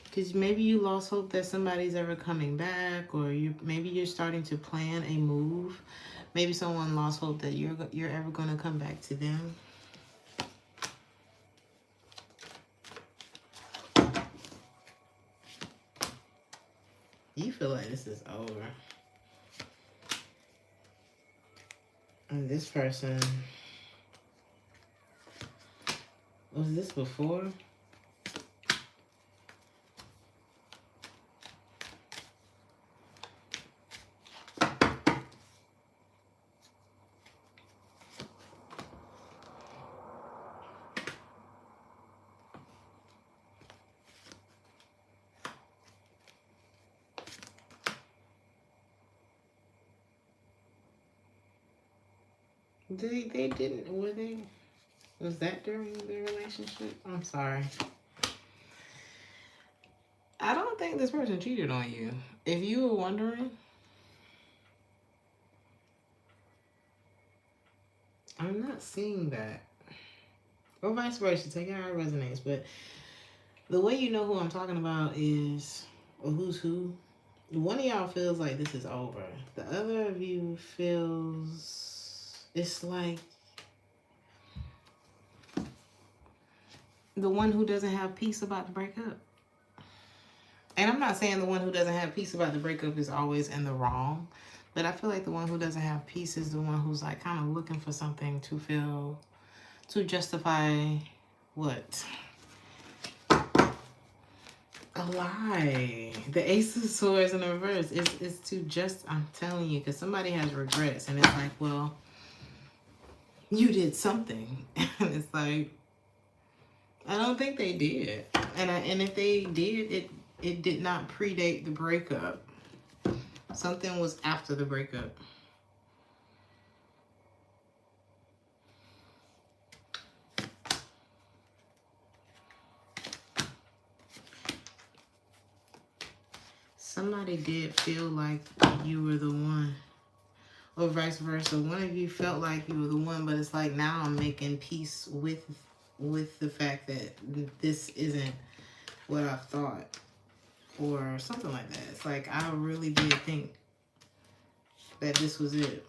Because maybe you lost hope that somebody's ever coming back, or maybe you're starting to plan a move. Maybe someone lost hope that you're ever going to come back to them. You feel like this is over. And this person, was this before? They didn't, were they? Was that during the relationship? I'm sorry. I don't think this person cheated on you. If you were wondering, I'm not seeing that. Or vice versa, take it how it resonates. But the way you know who I'm talking about is, or who's who. One of y'all feels like this is over. The other of you feels, it's like the one who doesn't have peace about the breakup. And I'm not saying the one who doesn't have peace about the breakup is always in the wrong, but I feel like the one who doesn't have peace is the one who's like kind of looking for something to feel, to justify what? A lie. The Ace of Swords in the reverse is to just, I'm telling you, because somebody has regrets and it's like, well, you did something. And it's like, I don't think they did. And if they did, it did not predate the breakup. Something was after the breakup. Somebody did feel like you were the one. Or vice versa. One of you felt like you were the one, but it's like now I'm making peace with the fact that this isn't what I thought. Or something like that. It's like I really did think that this was it.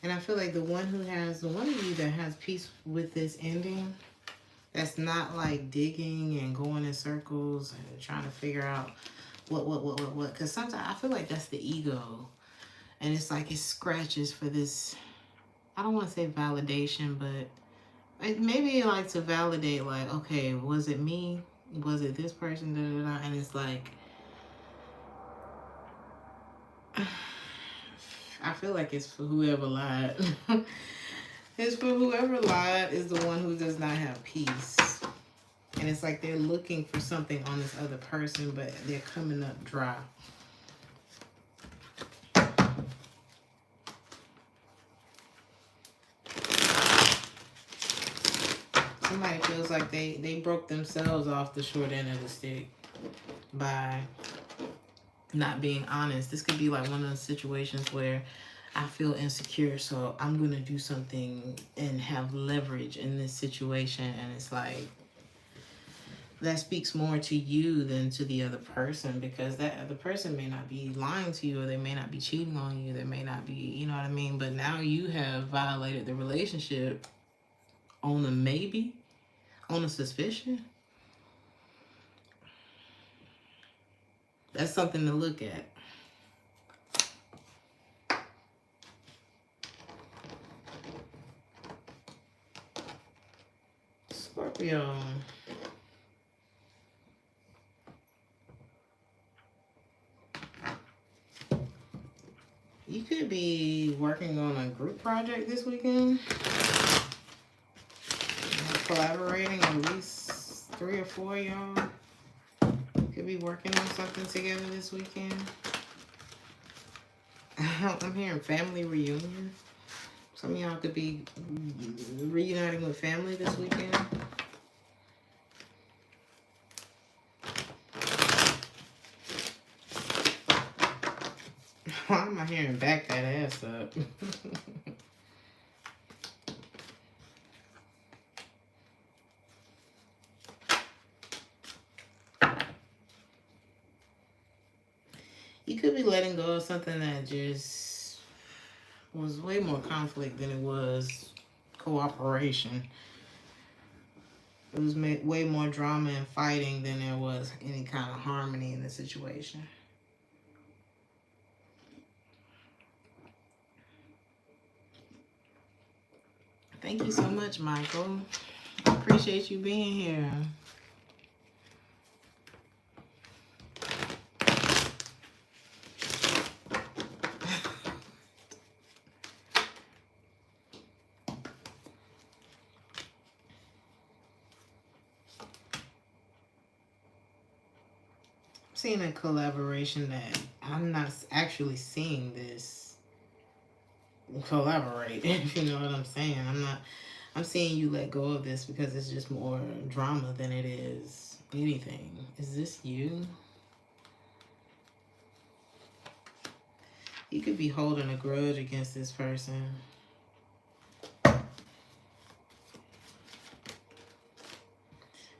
And I feel like the one of you that has peace with this ending, that's not like digging and going in circles and trying to figure out what. Because sometimes I feel like that's the ego. And it's like it scratches for this, I don't want to say validation, but maybe like to validate, like, okay, was it me? Was it this person? Da, da, da. And it's like, I feel like it's for whoever lied. It's for whoever lied is the one who does not have peace. And it's like they're looking for something on this other person, but they're coming up dry. Somebody feels like they broke themselves off the short end of the stick by not being honest. This could be like one of those situations where I feel insecure, so I'm going to do something and have leverage in this situation. And it's like, that speaks more to you than to the other person, because that other person may not be lying to you, or they may not be cheating on you. They may not be, you know what I mean? But now you have violated the relationship on a maybe, on a suspicion. That's something to look at. Scorpio. You could be working on a group project this weekend. Collaborating, at least 3 or 4 of y'all could be working on something together this weekend. I'm hearing family reunion. Some of y'all could be reuniting with family this weekend. Why am I hearing back that ass up? You could be letting go of something that just was way more conflict than it was cooperation. It was way more drama and fighting than there was any kind of harmony in the situation. Thank you so much, Michael. I appreciate you being here. Seeing a collaboration that I'm not actually seeing this collaborate, if you know what I'm saying. I'm seeing you let go of this because it's just more drama than it is anything. Is this you? You could be holding a grudge against this person.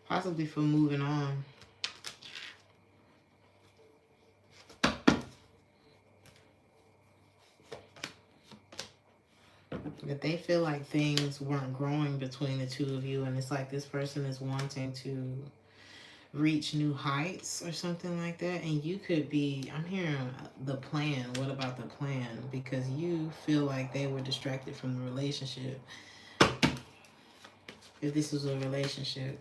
Possibly for moving on. That they feel like things weren't growing between the two of you, and it's like this person is wanting to reach new heights or something like that. And you could be, I'm hearing the plan. What about the plan? Because you feel like they were distracted from the relationship. If this was a relationship.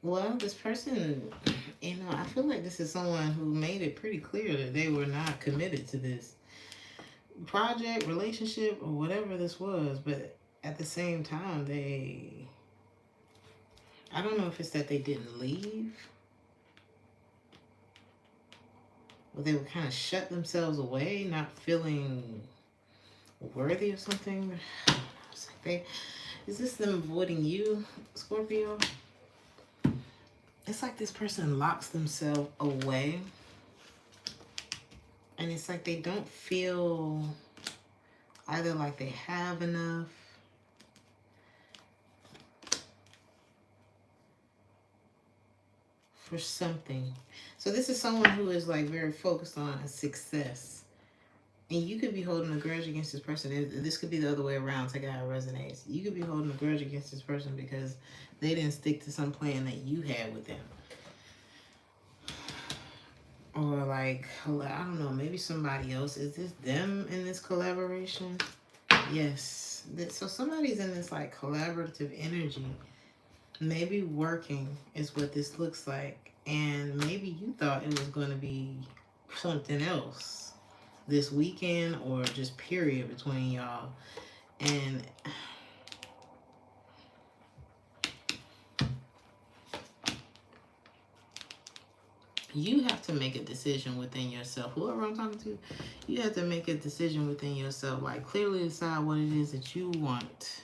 Well, this person, you know, I feel like this is someone who made it pretty clear that they were not committed to this project, relationship, or whatever this was. But at the same time, I don't know if it's that they didn't leave, or they would kind of shut themselves away, not feeling worthy of something. It's like is this them avoiding you, Scorpio? It's like this person locks themselves away. And it's like they don't feel either like they have enough. For something. So this is someone who is like very focused on success. And you could be holding a grudge against this person. This could be the other way around. Take it how it resonates. You could be holding a grudge against this person because they didn't stick to some plan that you had with them. Or like, I don't know, maybe somebody else. Is this them in this collaboration? Yes. So somebody's in this like collaborative energy. Maybe working is what this looks like. And maybe you thought it was going to be something else this weekend or just period between y'all. And you have to make a decision within yourself. Whoever I'm talking to, you have to make a decision within yourself. Like, clearly decide what it is that you want.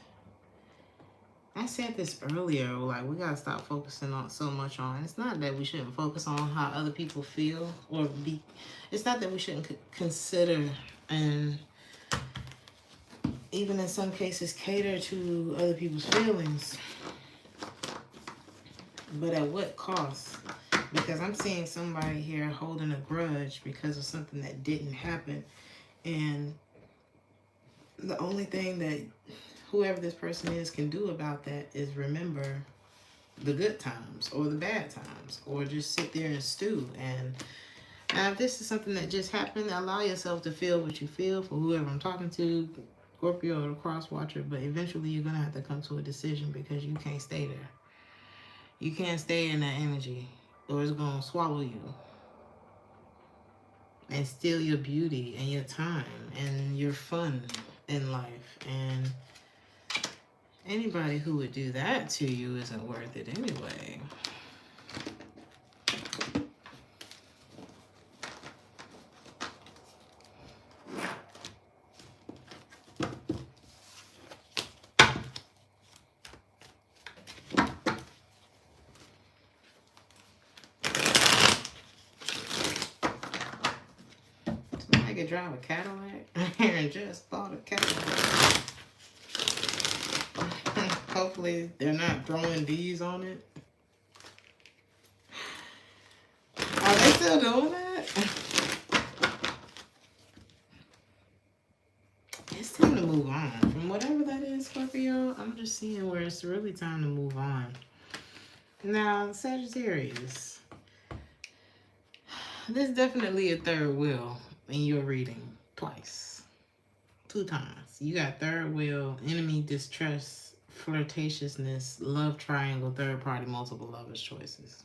I said this earlier, like, we got to stop focusing on so much on. It's not that we shouldn't focus on how other people feel or be. It's not that we shouldn't consider and even in some cases cater to other people's feelings. But at what cost? Because I'm seeing somebody here holding a grudge because of something that didn't happen. And the only thing that whoever this person is can do about that is remember the good times or the bad times, or just sit there and stew. And now if this is something that just happened, allow yourself to feel what you feel. For whoever I'm talking to, Scorpio or the cross watcher, but eventually you're going to have to come to a decision because you can't stay there. You can't stay in that energy or it's going to swallow you and steal your beauty and your time and your fun in life. And anybody who would do that to you isn't worth it anyway. I could drive a Cadillac. I just bought a Cadillac. Hopefully they're not throwing D's on it. Are they still doing that? It's time to move on. From whatever that is, Scorpio, I'm just seeing where it's really time to move on. Now, Sagittarius. There's definitely a third wheel in your reading. Twice. 2 times. You got third wheel, enemy, distrust, flirtatiousness, love triangle, third party, multiple lovers choices.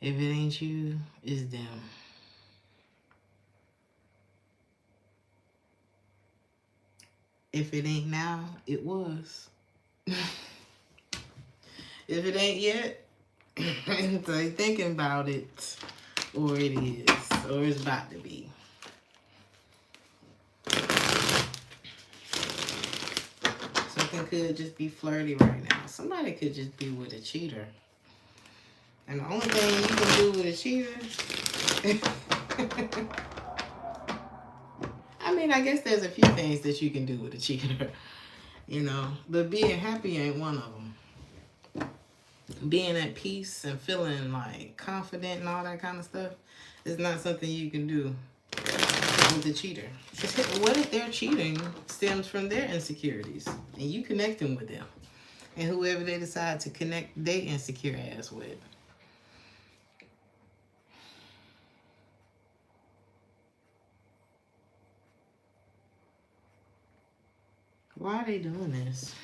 If it ain't you, it's them. If it ain't now, it was. If it ain't yet, so thinking about it, or it is, or it's about to be. Something could just be flirty right now. Somebody could just be with a cheater. And the only thing you can do with a cheater, I mean, I guess there's a few things that you can do with a cheater, you know, but being happy ain't one of them. Being at peace and feeling like confident and all that kind of stuff is not something you can do with a cheater. What if their cheating stems from their insecurities and you connecting with them and whoever they decide to connect their insecure ass with? Why are they doing this?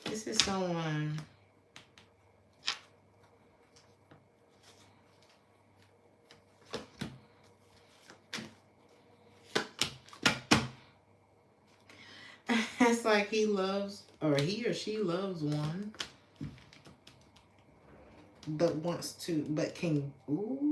This is someone it's like he loves, or he or she loves one, but wants to, but can, ooh.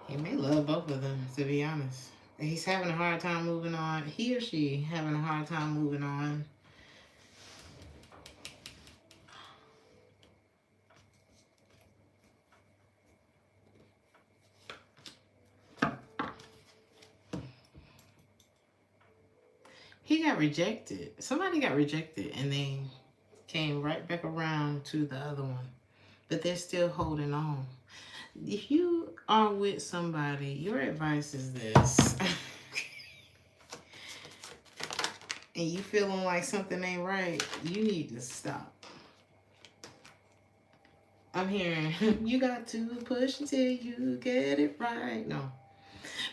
He may love both of them, to be honest. He's having a hard time moving on. He or she having a hard time moving on. He got rejected. Somebody got rejected and they came right back around to the other one. But they're still holding on. If you are with somebody, your advice is this. And you feeling like something ain't right, you need to stop. I'm hearing, you got to push until you get it right. No.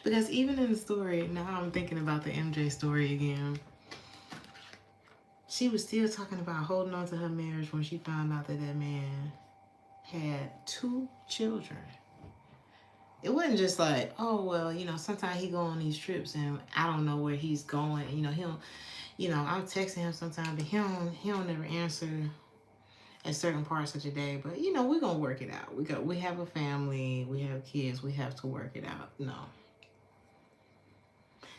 Because even in the story, now I'm thinking about the MJ story again. She was still talking about holding on to her marriage when she found out that that man had 2 children. It wasn't just like, oh, well, you know, sometimes he go on these trips and I don't know where he's going. You know, he'll, you know, I'm texting him sometimes, but he don't never answer at certain parts of the day. But, you know, we're going to work it out. We have a family, we have kids, we have to work it out. No.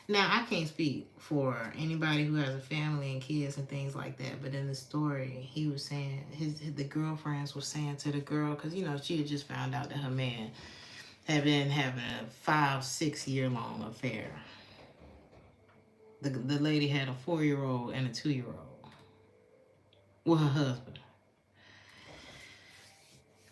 Now, I can't speak for anybody who has a family and kids and things like that, but in the story, he was saying, the girlfriends were saying to the girl, because, you know, she had just found out that her man had been having a 5-6 year long affair. The lady had a 4-year-old and a 2-year-old with her husband.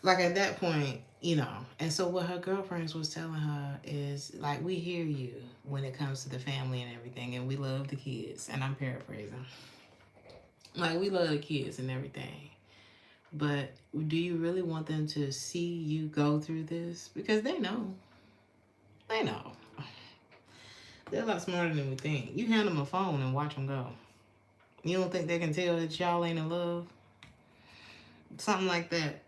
like at that point, you know. And so what her girlfriends was telling her is like, we hear you when it comes to the family and everything, and we love the kids. And I'm paraphrasing. Like, we love the kids and everything. But do you really want them to see you go through this? Because they know. They know. They're a lot smarter than we think. You hand them a phone and watch them go. You don't think they can tell that y'all ain't in love? Something like that.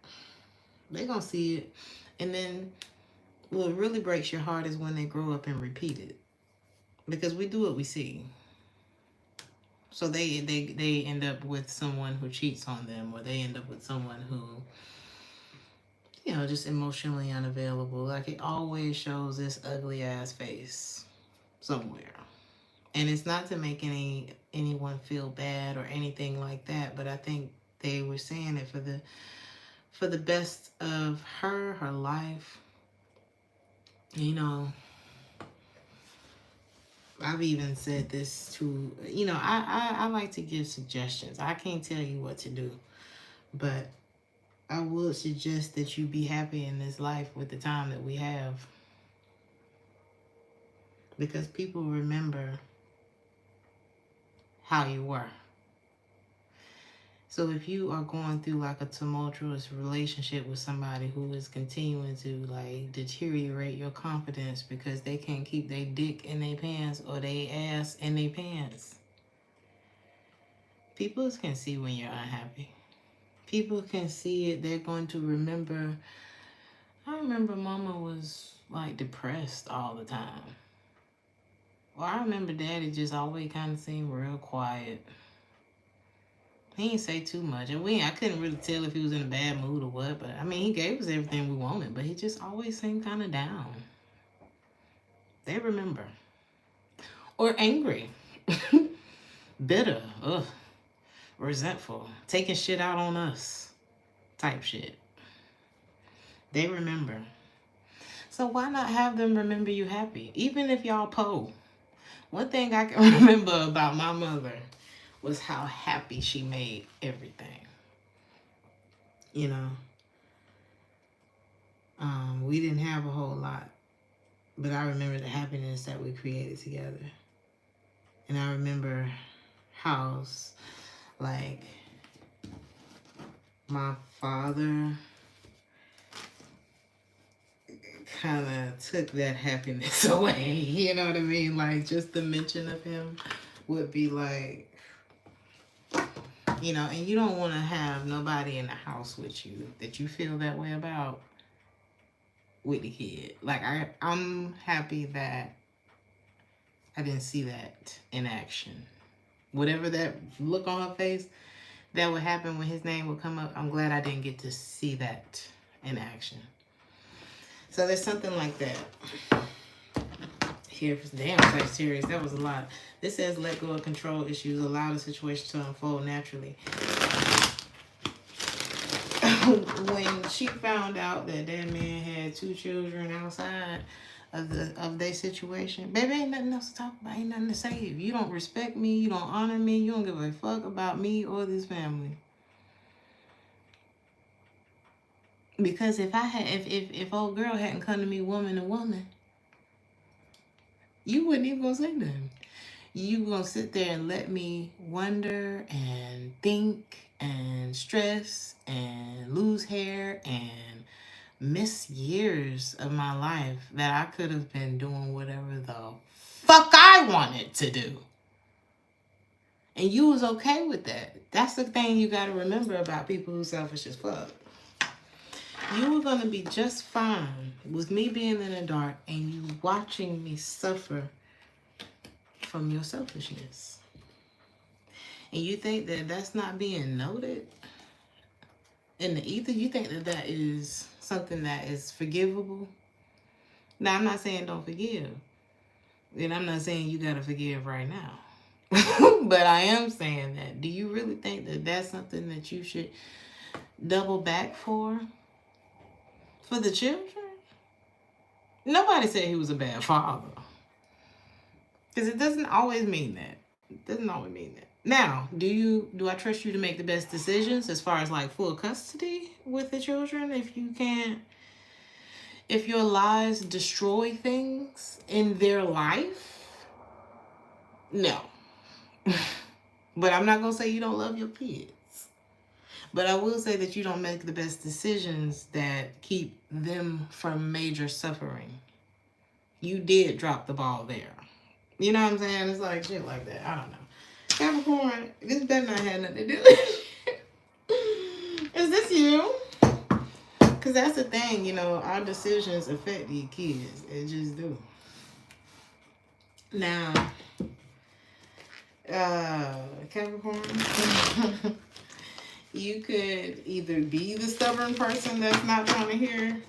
They gonna see it. And then what really breaks your heart is when they grow up and repeat it. Because we do what we see. So they end up with someone who cheats on them, or they end up with someone who, you know, just emotionally unavailable. Like, it always shows this ugly ass face somewhere. And it's not to make anyone feel bad or anything like that, but I think they were saying it for the best of her life. You know, I've even said this to, you know, I like to give suggestions. I can't tell you what to do, but I would suggest that you be happy in this life with the time that we have. Because people remember how you were. So if you are going through like a tumultuous relationship with somebody who is continuing to like deteriorate your confidence because they can't keep their dick in their pants or their ass in their pants, people can see when you're unhappy. People can see it. They're going to remember. I remember mama was like depressed all the time. Well, I remember daddy just always kind of seemed real quiet. He didn't say too much. And I couldn't really tell if he was in a bad mood or what. But, I mean, he gave us everything we wanted. But he just always seemed kind of down. They remember. Or angry. Bitter. Ugh. Resentful. Taking shit out on us. Type shit. They remember. So why not have them remember you happy? Even if y'all po. One thing I can remember about my mother was how happy she made everything. You know, we didn't have a whole lot, but I remember the happiness that we created together. And I remember how, like, my father kind of took that happiness away. You know what I mean? Like, just the mention of him would be like, you know, and you don't want to have nobody in the house with you that you feel that way about with the kid. Like, I'm happy that I didn't see that in action. Whatever that look on her face that would happen when his name would come up, I'm glad I didn't get to see that in action. So there's something like that. Here, damn, Sagittarius, that was a lot. This says let go of control issues, allow the situation to unfold naturally. When she found out that that man had 2 children outside of their situation, baby, ain't nothing else to talk about, ain't nothing to say. If you don't respect me, you don't honor me, you don't give a fuck about me or this family. Because if old girl hadn't come to me woman to woman, you wouldn't even gonna say nothing. You gonna sit there and let me wonder and think and stress and lose hair and miss years of my life that I could have been doing whatever the fuck I wanted to do. And you was okay with that. That's the thing you gotta remember about people who selfish as fuck. You were gonna be just fine with me being in the dark and you watching me suffer from your selfishness. And you think that that's not being noted in the ether? You think that that is something that is forgivable? Now, I'm not saying don't forgive. And I'm not saying you got to forgive right now. But I am saying that. Do you really think that that's something that you should double back for? For the children? Nobody said he was a bad father. Because it doesn't always mean that. It doesn't always mean that. Now, do I trust you to make the best decisions as far as like full custody with the children? If your lies destroy things in their life, no. But I'm not going to say you don't love your kids. But I will say that you don't make the best decisions that keep them from major suffering. You did drop the ball there. You know what I'm saying? It's like shit like that. I don't know. Capricorn, this better not have nothing to do with it. Is this you? Because that's the thing, you know, our decisions affect these kids. It just do. Now, Capricorn, you could either be the stubborn person that's not trying to hear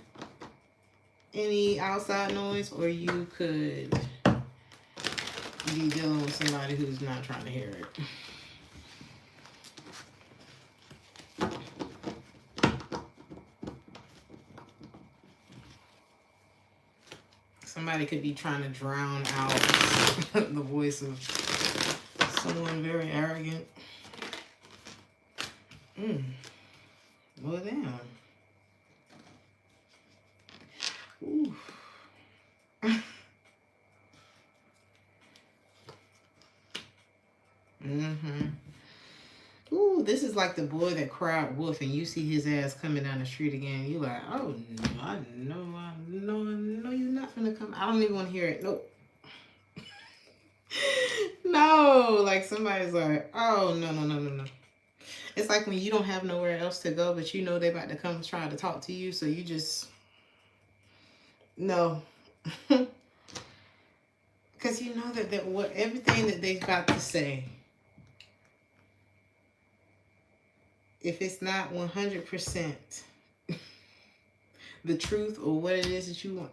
any outside noise, or you could be dealing with somebody who's not trying to hear it. Somebody could be trying to drown out the voice of someone very arrogant. Well, damn. Ooh. Ooh, this is like the boy that cried wolf, and you see his ass coming down the street again. You like, oh no, I know you're not gonna come. I don't even want to hear it. Nope. No, like somebody's like, oh no. It's like when you don't have nowhere else to go, but you know they about to come try to talk to you, so you just no. Because you know that what everything that they got to say, if it's not 100% the truth or what it is that you want.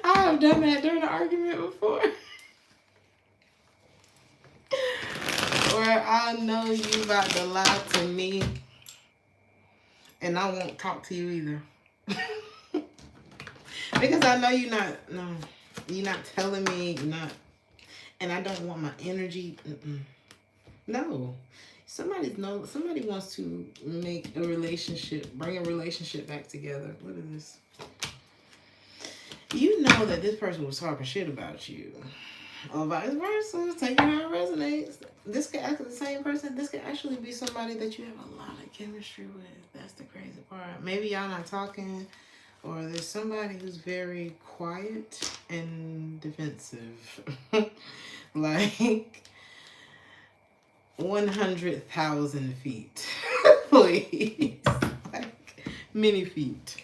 I have done that during an argument before. Where I know you about to lie to me, and I won't talk to you either. Because I know you're not telling me, and I don't want my energy. No. Somebody wants to make a relationship, bring a relationship back together. What is this? You know that this person was talking shit about you. Or vice versa, taking how it resonates. This could actually the same person. This could actually be somebody that you have a lot of chemistry with. That's the crazy part. Maybe y'all not talking, or there's somebody who's very quiet and defensive. Like 100,000 feet. Please. Like many feet.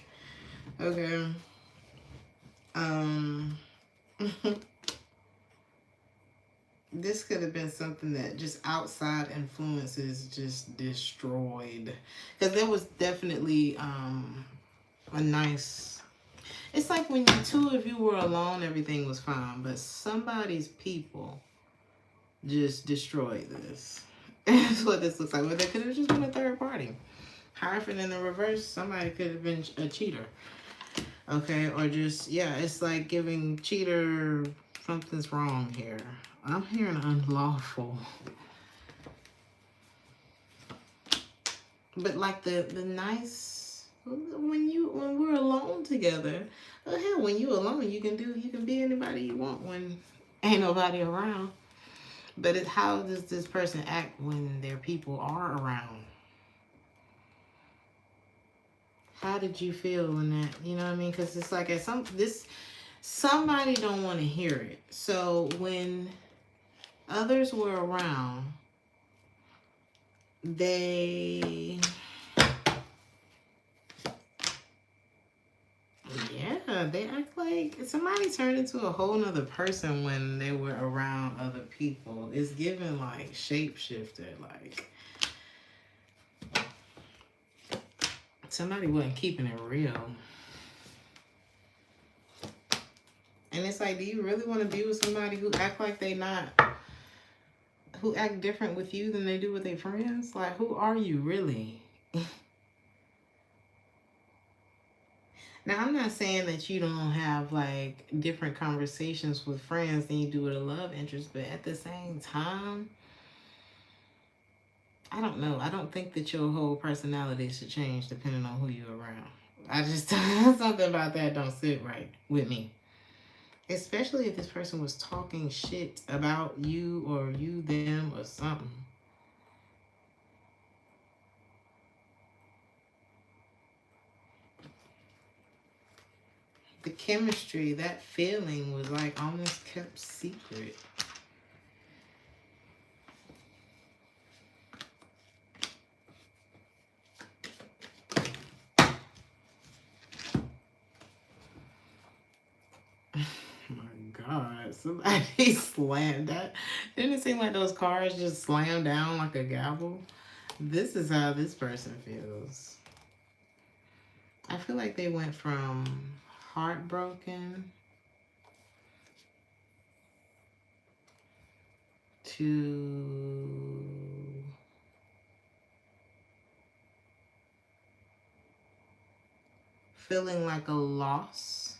Okay. This could have been something that just outside influences just destroyed. Because there was definitely a nice... It's like when you two of you were alone, everything was fine. But somebody's people just destroyed this. That's what this looks like. But there could have just been a third party. Hyphen in the reverse, somebody could have been a cheater. Okay, or just, yeah, it's like giving cheater, something's wrong here. I'm hearing unlawful. But like the nice, when we're alone together, well, hell, when you're alone, you can be anybody you want when ain't nobody around. But how does this person act when their people are around? How did you feel when that, you know what I mean? Because it's like somebody don't want to hear it. So when others were around, they act like somebody turned into a whole nother person when they were around other people. It's given like shapeshifter, like somebody wasn't keeping it real. And it's like, do you really want to be with somebody who act like who act different with you than they do with their friends? Like, who are you really? Now, I'm not saying that you don't have like different conversations with friends than you do with a love interest, but at the same time, I don't know. I don't think that your whole personality should change depending on who you're around. I just, something about that don't sit right with me. Especially if this person was talking shit about you or you, them, or something. The chemistry, that feeling was like almost kept secret. God, somebody slammed that. Didn't it seem like those cars just slammed down like a gavel? This is how this person feels. I feel like they went from heartbroken to feeling like a loss.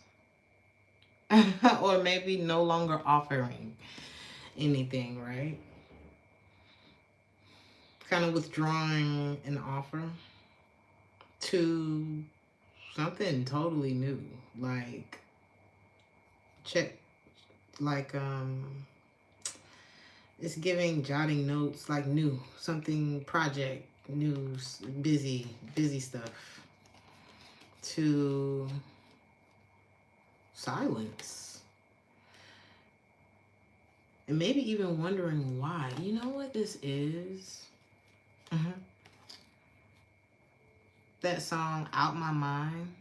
Or maybe no longer offering anything, right? Kind of withdrawing an offer to something totally new. Like, check, like, it's giving jotting notes, like new, something project, news, busy stuff, to silence. And maybe even wondering why. You know what this is? That song, Out My Mind,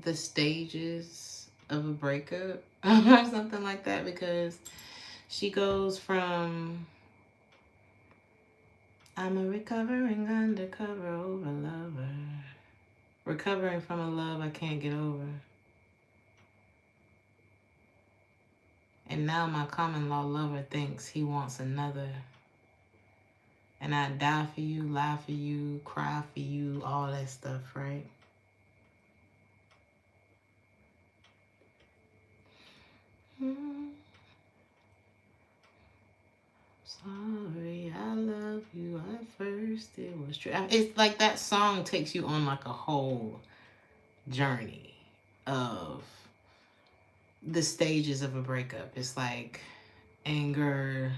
the stages of a breakup, or something like that, because she goes from, I'm a recovering undercover over lover, recovering from a love I can't get over. And now my common law lover thinks he wants another. And I die for you, lie for you, cry for you, all that stuff, right? Sorry, I love you. At first it was true. It's like that song takes you on like a whole journey of the stages of a breakup. It's like anger,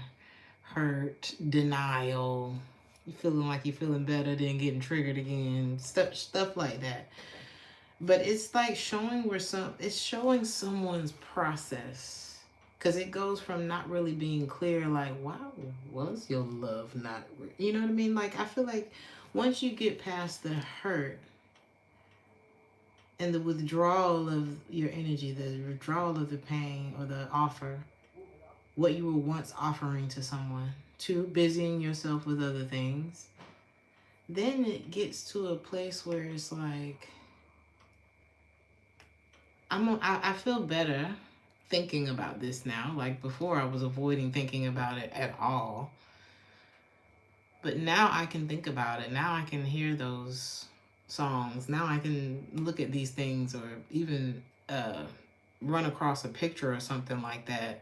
hurt, denial, you feeling like you're feeling better, then getting triggered again, stuff like that. But it's like showing it's showing someone's process, because it goes from not really being clear, like, why was your love not, you know what I mean? Like, I feel like once you get past the hurt and the withdrawal of your energy, the withdrawal of the pain or the offer, what you were once offering to someone, to busying yourself with other things, then it gets to a place where it's like, I feel better thinking about this now. Like before, I was avoiding thinking about it at all. But now I can think about it. Now I can hear those songs. Now I can look at these things, or even run across a picture or something like that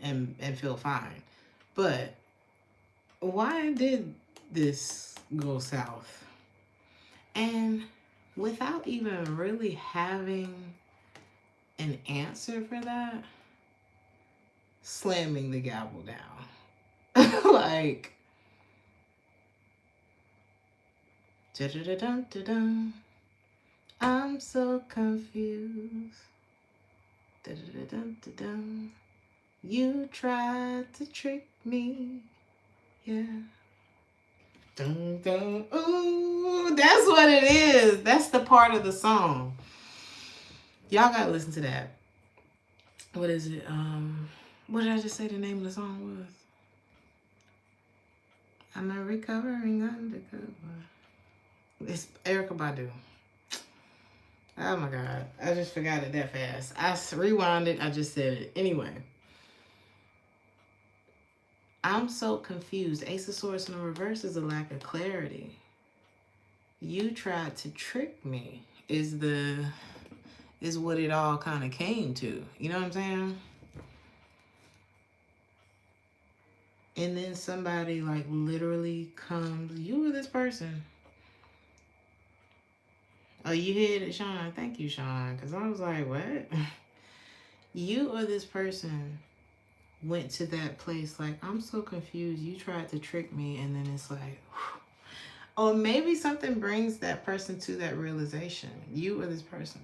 and feel fine. But why did this go south? And without even really having an answer for that, slamming the gavel down. Like, da-da-da-dum-da-dum, I'm so confused. Da-da-da-dum-da-dum, you tried to trick me, yeah. Dun, dun, ooh, that's what it is. That's the part of the song. Y'all gotta listen to that. What is it? What did I just say the name of the song was? I'm a recovering undercover. It's Erykah Badu. Oh my God. I just forgot it that fast. I rewound it. I just said it. Anyway. I'm so confused. Ace of Swords in the reverse is a lack of clarity. You tried to trick me is the is what it all kind of came to. You know what I'm saying? And then somebody like literally comes, you or this person. Oh, you hit it, Sean. Thank you, Sean. Because I was like, what? You or this person went to that place like, I'm so confused. You tried to trick me. And then it's like, whew. Or maybe something brings that person to that realization. You or this person.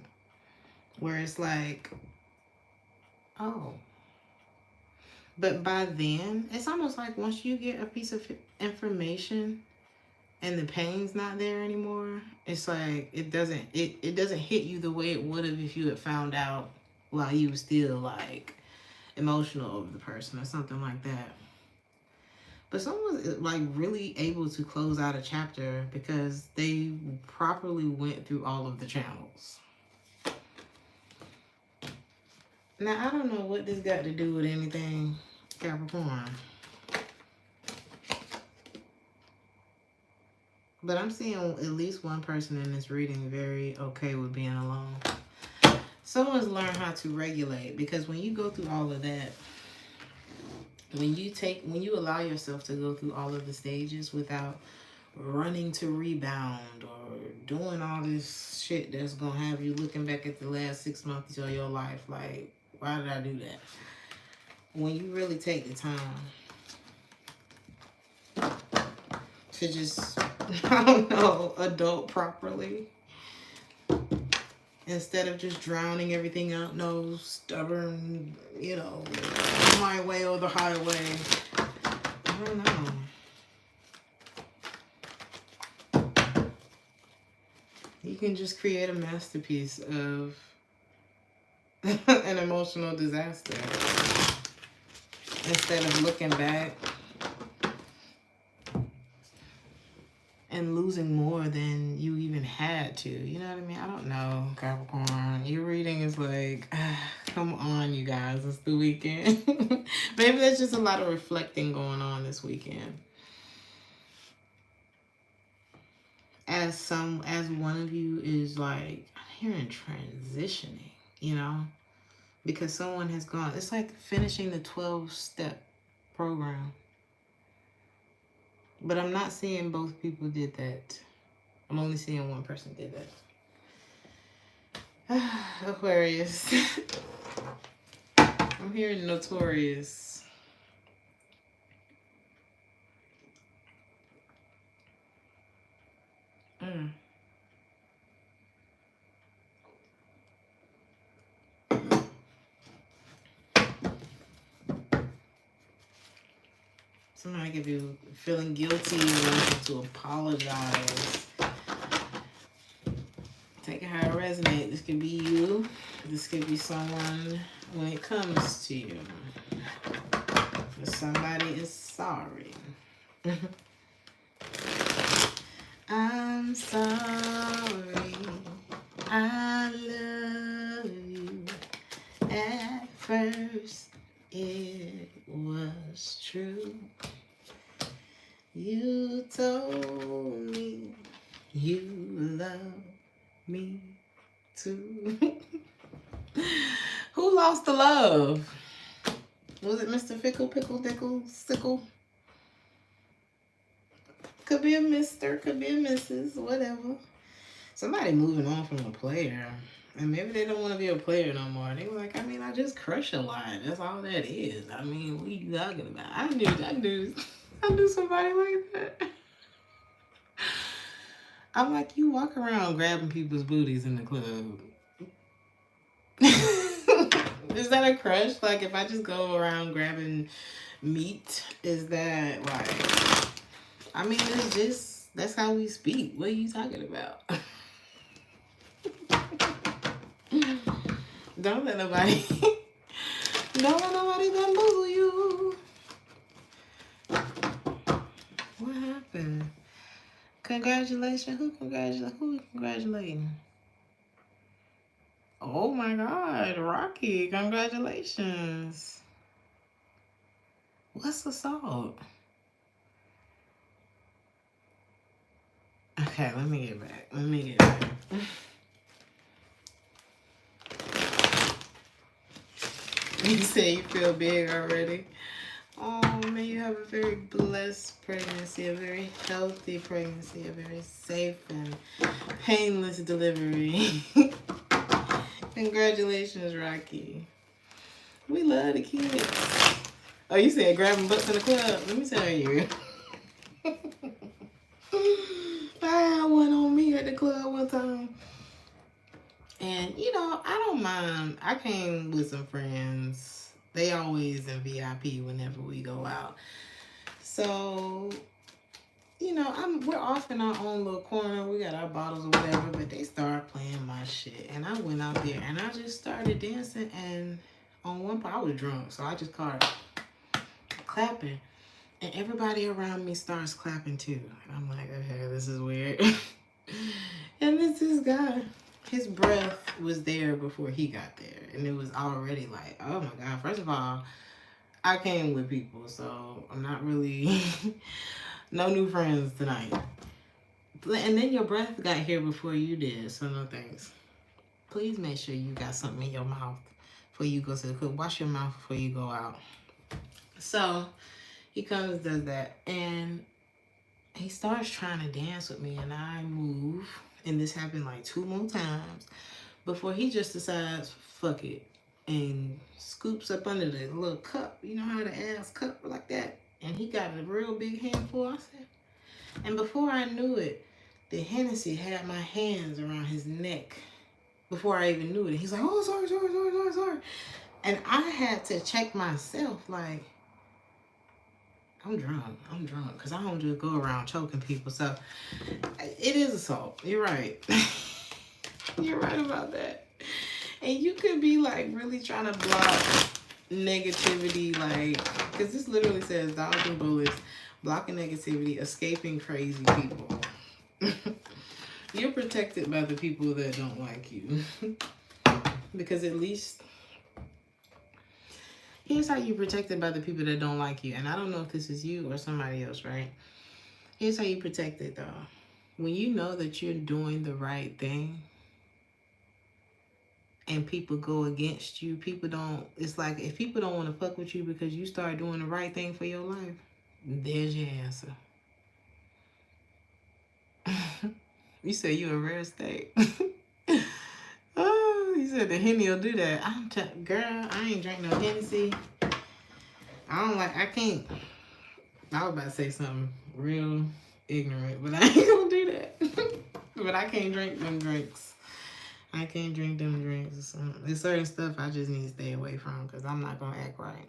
Where it's like, oh. But by then, it's almost like once you get a piece of information and the pain's not there anymore, it's like it doesn't hit you the way it would have if you had found out while you were still like emotional over the person or something like that. But someone's like really able to close out a chapter because they properly went through all of the channels. Now, I don't know what this got to do with anything, Capricorn. But I'm seeing at least one person in this reading very okay with being alone. Someone's learned how to regulate, because when you go through all of that, when you allow yourself to go through all of the stages without running to rebound or doing all this shit that's gonna have you looking back at the last 6 months of your life like, why did I do that? When you really take the time to just, I don't know, adult properly, instead of just drowning everything out, no stubborn, you know, my way or the highway. I don't know. You can just create a masterpiece of an emotional disaster instead of looking back and losing more than you even had to. You know what I mean? I don't know, Capricorn. Your reading is like, come on, you guys. It's the weekend. Maybe there's just a lot of reflecting going on this weekend. As one of you is like, I'm hearing transitioning, you know? Because someone has gone, it's like finishing the 12-step program. But I'm not seeing both people did that. I'm only seeing one person did that. Aquarius. I'm hearing notorious. Somebody could be feeling guilty and wanting to apologize. Take it how it resonates. This could be you. This could be someone when it comes to you. If somebody is sorry. I'm sorry. I love you. At first it was true. You told me you love me too. Who lost the love? Was it Mr. Fickle, Pickle, Dickle, Sickle? Could be a Mr., could be a Mrs., whatever. Somebody moving on from a player. And maybe they don't want to be a player no more. They were like, I mean, I just crush a lot. That's all that is. I mean, what are you talking about? I knew somebody like that. I'm like, you walk around grabbing people's booties in the club. Is that a crush? Like, if I just go around grabbing meat, is that like, I mean, it's just, that's how we speak. What are you talking about? Don't let nobody bamboozle you. What happened? Congratulations. Who congratulating? Oh my God, Rocky, congratulations. What's the salt? Okay, let me get back. You say you feel big already. Oh, may you have a very blessed pregnancy, a very healthy pregnancy, a very safe and painless delivery. Congratulations, Rocky. We love the kids. Oh, you said grabbing butts in the club? Let me tell you. I had one on me at the club one time. And, you know, I don't mind. I came with some friends. They always in VIP whenever we go out. So, you know, we're off in our own little corner. We got our bottles or whatever, but they started playing my shit. And I went out there and I just started dancing. And on one part, I was drunk, so I just started clapping. And everybody around me starts clapping too. And I'm like, okay, this is weird. And this guy, his breath was there before he got there. And it was already like, oh my God. First of all, I came with people, so I'm not really, no new friends tonight. And then your breath got here before you did, so no thanks. Please make sure you got something in your mouth before you go to the club. Wash your mouth before you go out. So he comes, does that, and he starts trying to dance with me, and I move, and this happened like 2 more times before he just decides, fuck it, and scoops up under the little cup. You know how the ass cup like that? And he got a real big handful, I said. And before I knew it, the Hennessy had my hands around his neck before I even knew it. He's like, oh, sorry. And I had to check myself, like, I'm drunk, because I don't just go around choking people. So it is assault. You're right. You're right about that. And you could be like really trying to block negativity, like, because this literally says dodging bullets, blocking negativity, escaping crazy people. You're protected by the people that don't like you. Because at least, here's how you're protected by the people that don't like you. And I don't know if this is you or somebody else, right? Here's how you protect it, though. When you know that you're doing the right thing and people go against you, people don't, it's like if people don't want to fuck with you because you start doing the right thing for your life, there's your answer. You say you a rare state. Oh, you said the Henny will do that. Girl, I ain't drink no Hennessy. I can't. I was about to say something real ignorant, but I ain't gonna do that. But I can't drink them drinks. I can't drink them drinks. There's certain stuff I just need to stay away from because I'm not gonna act right.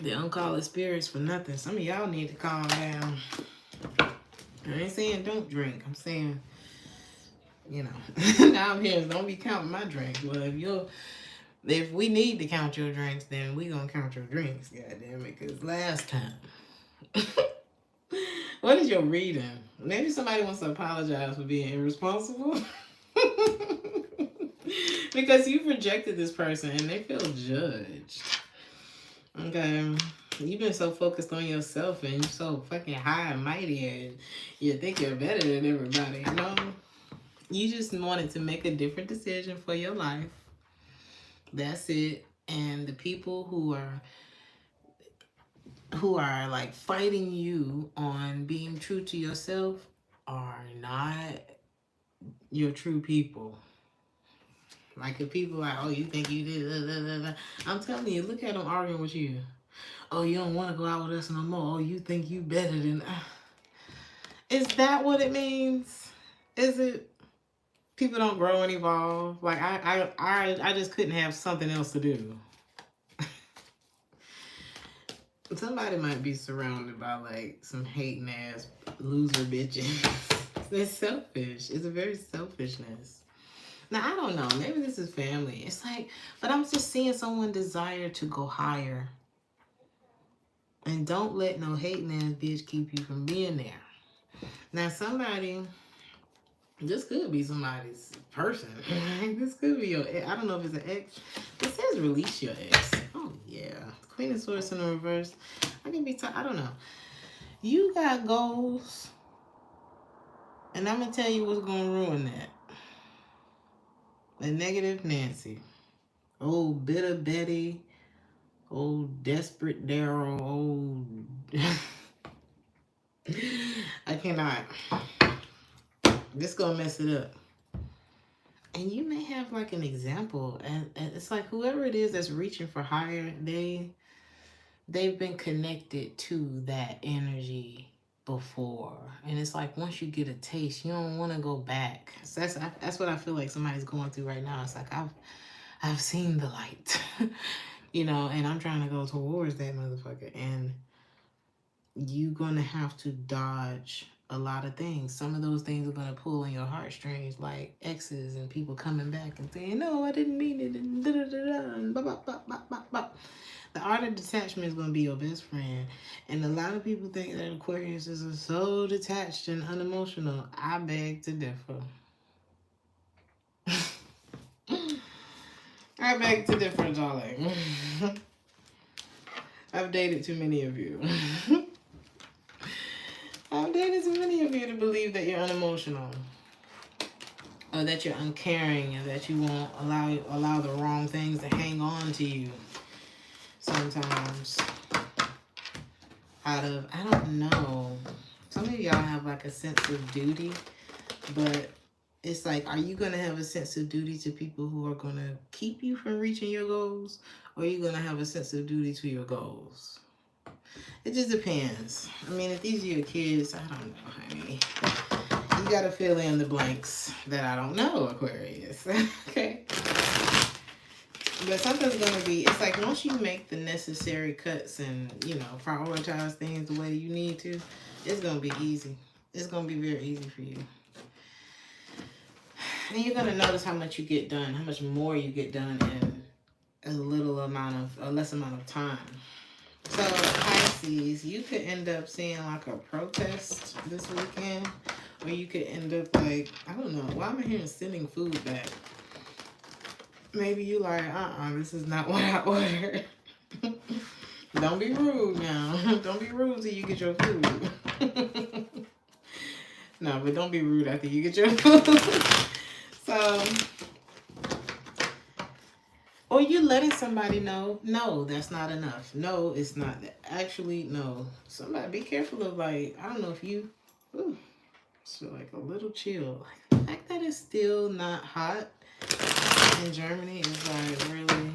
They don't call it spirits for nothing. Some of y'all need to calm down. I ain't saying don't drink. I'm saying, you know, now I'm here. Don't be counting my drinks. Well, if we need to count your drinks, then we gonna count your drinks. Goddamn it, because last time. What is your reading? Maybe somebody wants to apologize for being irresponsible. Because you rejected this person and they feel judged. Okay. You've been so focused on yourself and you're so fucking high and mighty and you think you're better than everybody, you know? You just wanted to make a different decision for your life. That's it. And the people who are like fighting you on being true to yourself are not your true people. Like if people like, oh, you think you did, blah, blah, blah. I'm telling you, look at them arguing with you. Oh, you don't want to go out with us no more. Oh, you think you better than Is that what it means? Is it people don't grow and evolve? Like I just couldn't have something else to do. Somebody might be surrounded by like some hating ass loser bitches. It's selfish. It's a very selfishness. Now, I don't know. Maybe this is family. It's like, but I'm just seeing someone desire to go higher. And don't let no hating ass bitch keep you from being there. Now, this could be somebody's person. This could be your ex. I don't know if it's an ex. It says release your ex. Oh, yeah. Queen of Swords in the reverse. I don't know. You got goals. And I'm going to tell you what's going to ruin that. A negative Nancy. Old bitter Betty. Old desperate Daryl. Old... I cannot. This going to mess it up. And you may have like an example. And it's like whoever it is that's reaching for higher, they've been connected to that energy before. And it's like once you get a taste, you don't want to go back. So that's what I feel like somebody's going through right now. It's like I've seen the light. You know, and I'm trying to go towards that motherfucker. And you're going to have to dodge a lot of things. Some of those things are going to pull on your heartstrings, like exes and people coming back and saying, no, I didn't mean it. And and the art of detachment is going to be your best friend. And a lot of people think that Aquarius is so detached and unemotional. I beg to differ. I beg to differ, darling. I've dated too many of you. I've dated too many of you to believe that you're unemotional. Or that you're uncaring and that you won't allow the wrong things to hang on to you. Sometimes. Out of, I don't know. Some of y'all have like a sense of duty. But it's like, are you going to have a sense of duty to people who are going to keep you from reaching your goals? Or are you going to have a sense of duty to your goals? It just depends. I mean, if these are your kids, I don't know, honey. You got to fill in the blanks that I don't know, Aquarius. Okay? But something's going to be, it's like once you make the necessary cuts and, you know, prioritize things the way you need to, it's going to be easy. It's going to be very easy for you. And you're going to notice how much you get done, how much more you get done in a less amount of time. So, Pisces, you could end up seeing like a protest this weekend. Or you could end up like, I don't know, why am I hearing sending food back? Maybe you like, this is not what I ordered. Don't be rude now. Don't be rude till you get your food. No, but don't be rude after you get your food. So... Or you're letting somebody know, no, that's not enough. No, it's not. Actually, no. Somebody be careful of like, I don't know if you, so like a little chill. Like the fact that it's still not hot in Germany is like really,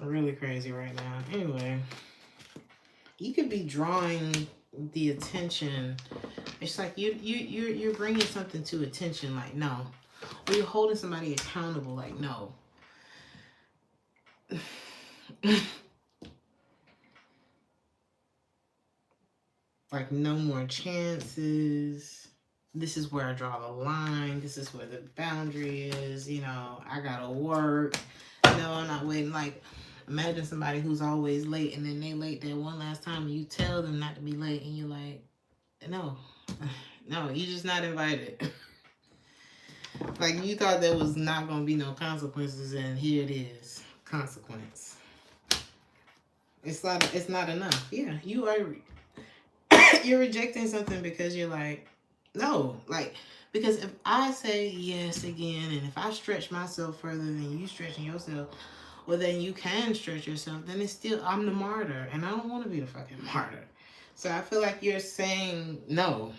really crazy right now. Anyway, you could be drawing the attention. It's like you're bringing something to attention, like no. Or you're holding somebody accountable, like no. Like no more chances. This is where I draw the line. This is where the boundary is. You know, I gotta work. No, I'm not waiting. Like, imagine somebody who's always late and then they late that one last time and you tell them not to be late and you're like, no, you're just not invited. Like you thought there was not gonna be no consequences and here it is. Consequence. It's not enough. Yeah, you are you're rejecting something because you're like, no, like, because if I say yes again and if I stretch myself further than you stretching yourself, well then you can stretch yourself, then it's still, I'm the martyr and I don't want to be the fucking martyr. So I feel like you're saying no.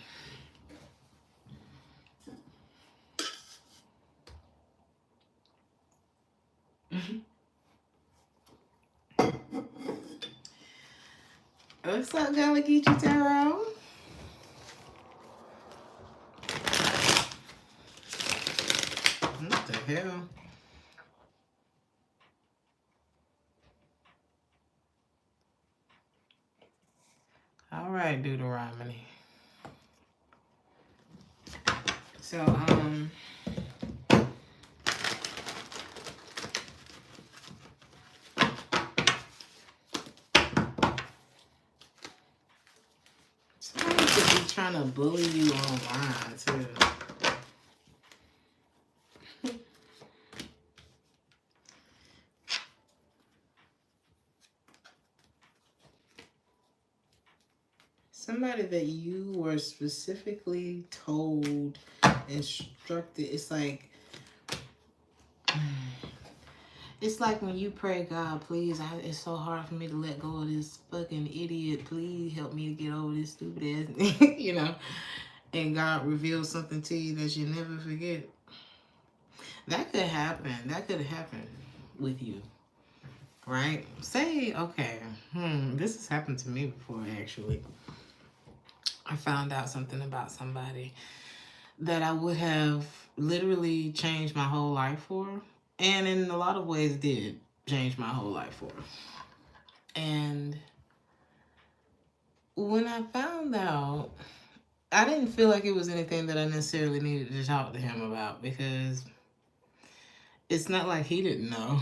What's up, Galagichi Tarot? What the hell? All right, Deuteronomy. So, somebody could be trying to bully you online, too. somebody that you were specifically told, instructed. It's like when you pray, God, please, it's so hard for me to let go of this fucking idiot. Please help me to get over this stupid ass, you know. And God reveals something to you that you never forget. That could happen. That could happen with you, right? Say, okay, this has happened to me before, actually. I found out something about somebody that I would have literally changed my whole life for. And in a lot of ways did change my whole life for. And when I found out, I didn't feel like it was anything that I necessarily needed to talk to him about, because it's not like he didn't know.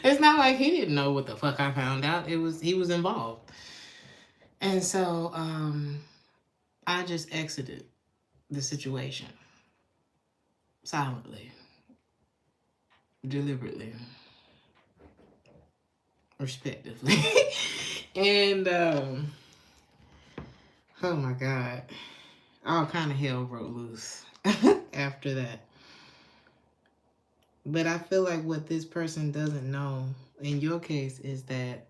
It's not like he didn't know what the fuck I found out. He was involved. And so I just exited the situation silently, deliberately, respectively. And oh my God, all kind of hell broke loose after that. But I feel like what this person doesn't know in your case is that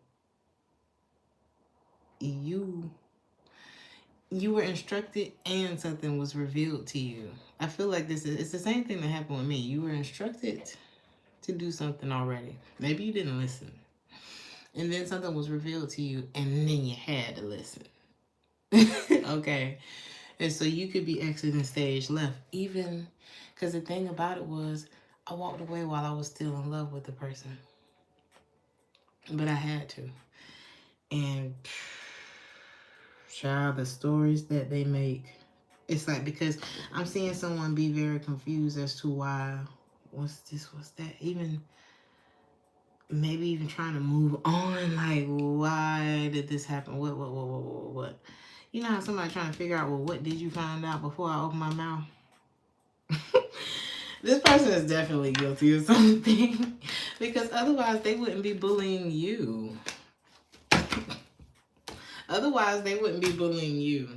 you were instructed and something was revealed to you. I feel like it's the same thing that happened with me. You were instructed to do something already. Maybe you didn't listen. And then something was revealed to you, and then you had to listen. Okay. And so you could be exiting stage left, even because the thing about it was, I walked away while I was still in love with the person. But I had to. And child, the stories that they make, it's like, because I'm seeing someone be very confused as to why, what's this, what's that, even maybe even trying to move on, like, why did this happen, what? You know how somebody trying to figure out, well, what did you find out before I open my mouth? This person is definitely guilty of something, because otherwise they wouldn't be bullying you. Otherwise they wouldn't be bullying you.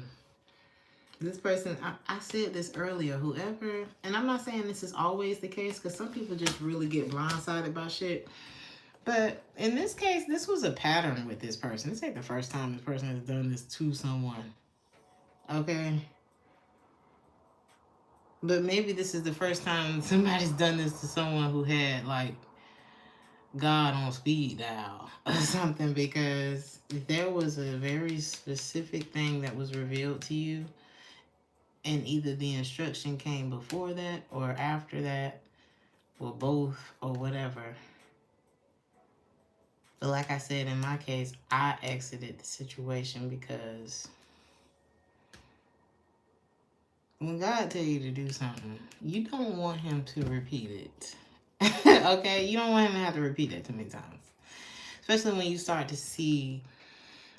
This person, I said this earlier, whoever, and I'm not saying this is always the case, because some people just really get blindsided by shit. But in this case, this was a pattern with this person. This ain't the first time this person has done this to someone. Okay? But maybe this is the first time somebody's done this to someone who had, like, God on speed dial or something, because there was a very specific thing that was revealed to you, and either the instruction came before that or after that, or both, or whatever. But like I said, in my case, I exited the situation because when God tells you to do something, you don't want him to repeat it. Okay? You don't want him to have to repeat it too many times. Especially when you start to see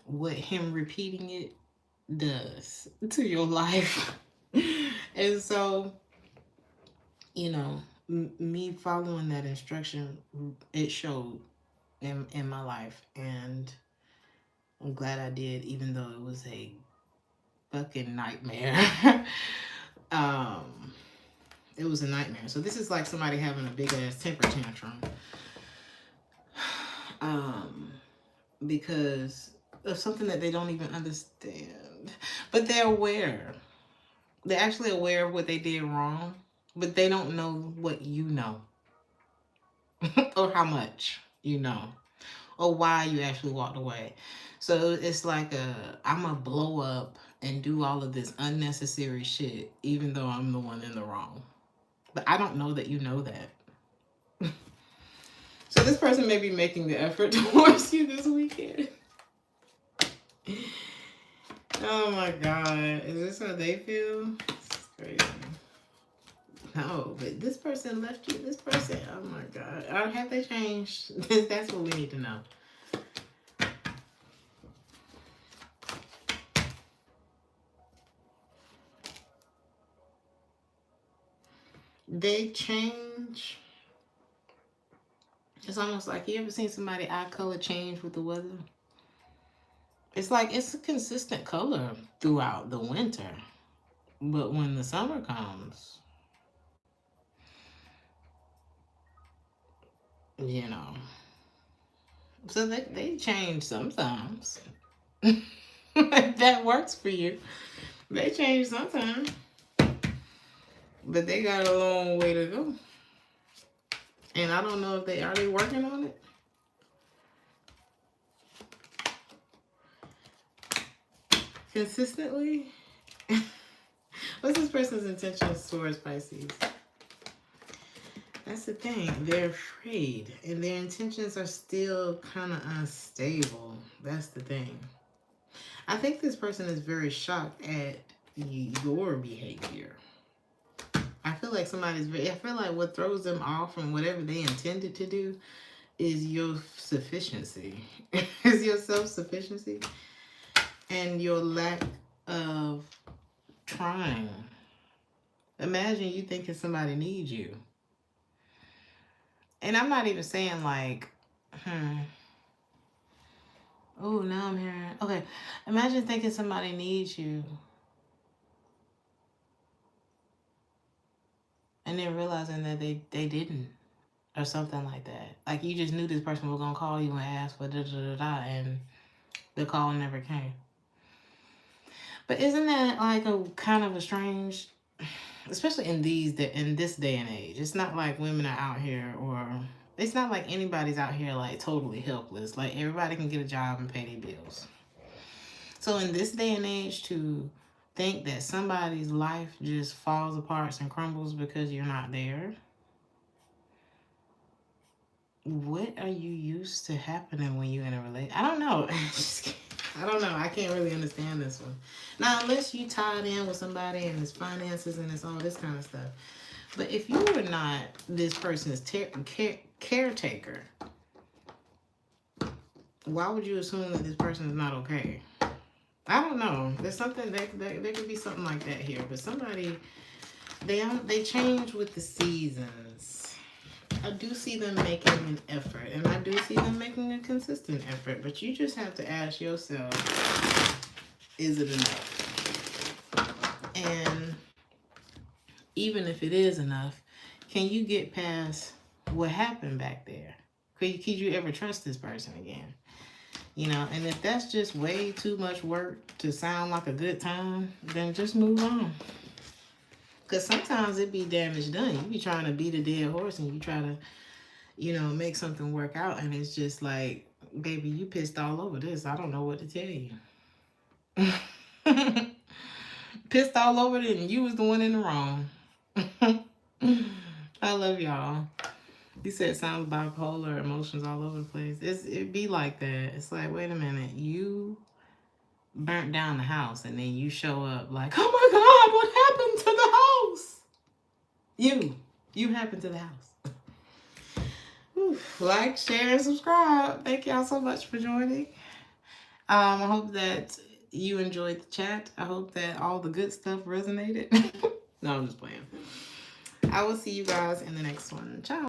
what him repeating it does to your life. And so, you know, me following that instruction, it showed in my life. And I'm glad I did, even though it was a fucking nightmare. It was a nightmare. So this is like somebody having a big ass temper tantrum. Because of something that they don't even understand. But they're aware. They're actually aware of what they did wrong, but they don't know what you know. Or how much you know. Or why you actually walked away. So it's like I'm going to blow up and do all of this unnecessary shit, even though I'm the one in the wrong. But I don't know that you know that. So this person may be making the effort towards you this weekend. Oh my God. Is this how they feel? It's crazy. No, but this person left you. This person, oh my God. Have they changed? That's what we need to know. They change. It's almost like, you ever seen somebody eye color change with the weather? It's like it's a consistent color throughout the winter. But when the summer comes, you know. So they change sometimes. If that works for you. They change sometimes. But they got a long way to go. And I don't know if are they working on it? Consistently? What's this person's intentions towards Pisces? That's the thing. They're afraid. And their intentions are still kind of unstable. That's the thing. I think this person is very shocked at your behavior. I feel like I feel like what throws them off from whatever they intended to do is your sufficiency. Is your self-sufficiency. And your lack of trying. Imagine you thinking somebody needs you. And I'm not even saying like, oh, now I'm hearing. Okay, imagine thinking somebody needs you. And then realizing that they didn't. Or something like that. Like you just knew this person was going to call you and ask for da-da-da-da. And the call never came. But isn't that like a kind of a strange, especially in this day and age, it's not like women are out here, or it's not like anybody's out here like totally helpless. Like everybody can get a job and pay their bills. So in this day and age, to think that somebody's life just falls apart and crumbles because you're not there, what are you used to happening when you're in a relationship? I don't know. I don't know. I can't really understand this one. Now, unless you tied in with somebody and it's finances and it's all this kind of stuff. But if you were not this person's caretaker, why would you assume that this person is not okay? I don't know. There's something, there could be something like that here. But somebody, they change with the seasons. I do see them making an effort, and I do see them making a consistent effort, but you just have to ask yourself, is it enough? And even if it is enough, can you get past what happened back there? Could you ever trust this person again? You know, and if that's just way too much work to sound like a good time, then just move on. Because sometimes it be damage done. You be trying to beat a dead horse and you try to, you know, make something work out. And it's just like, baby, you pissed all over this. I don't know what to tell you. Pissed all over it and you was the one in the wrong. I love y'all. You said sounds bipolar, emotions all over the place. It be like that. It's like, wait a minute. You burnt down the house and then you show up like, oh my God, what happened to the house? You happened to the house. Like, share, and subscribe. Thank y'all so much for joining. I hope that you enjoyed the chat. I hope that all the good stuff resonated. No, I'm just playing. I will see you guys in the next one. Ciao.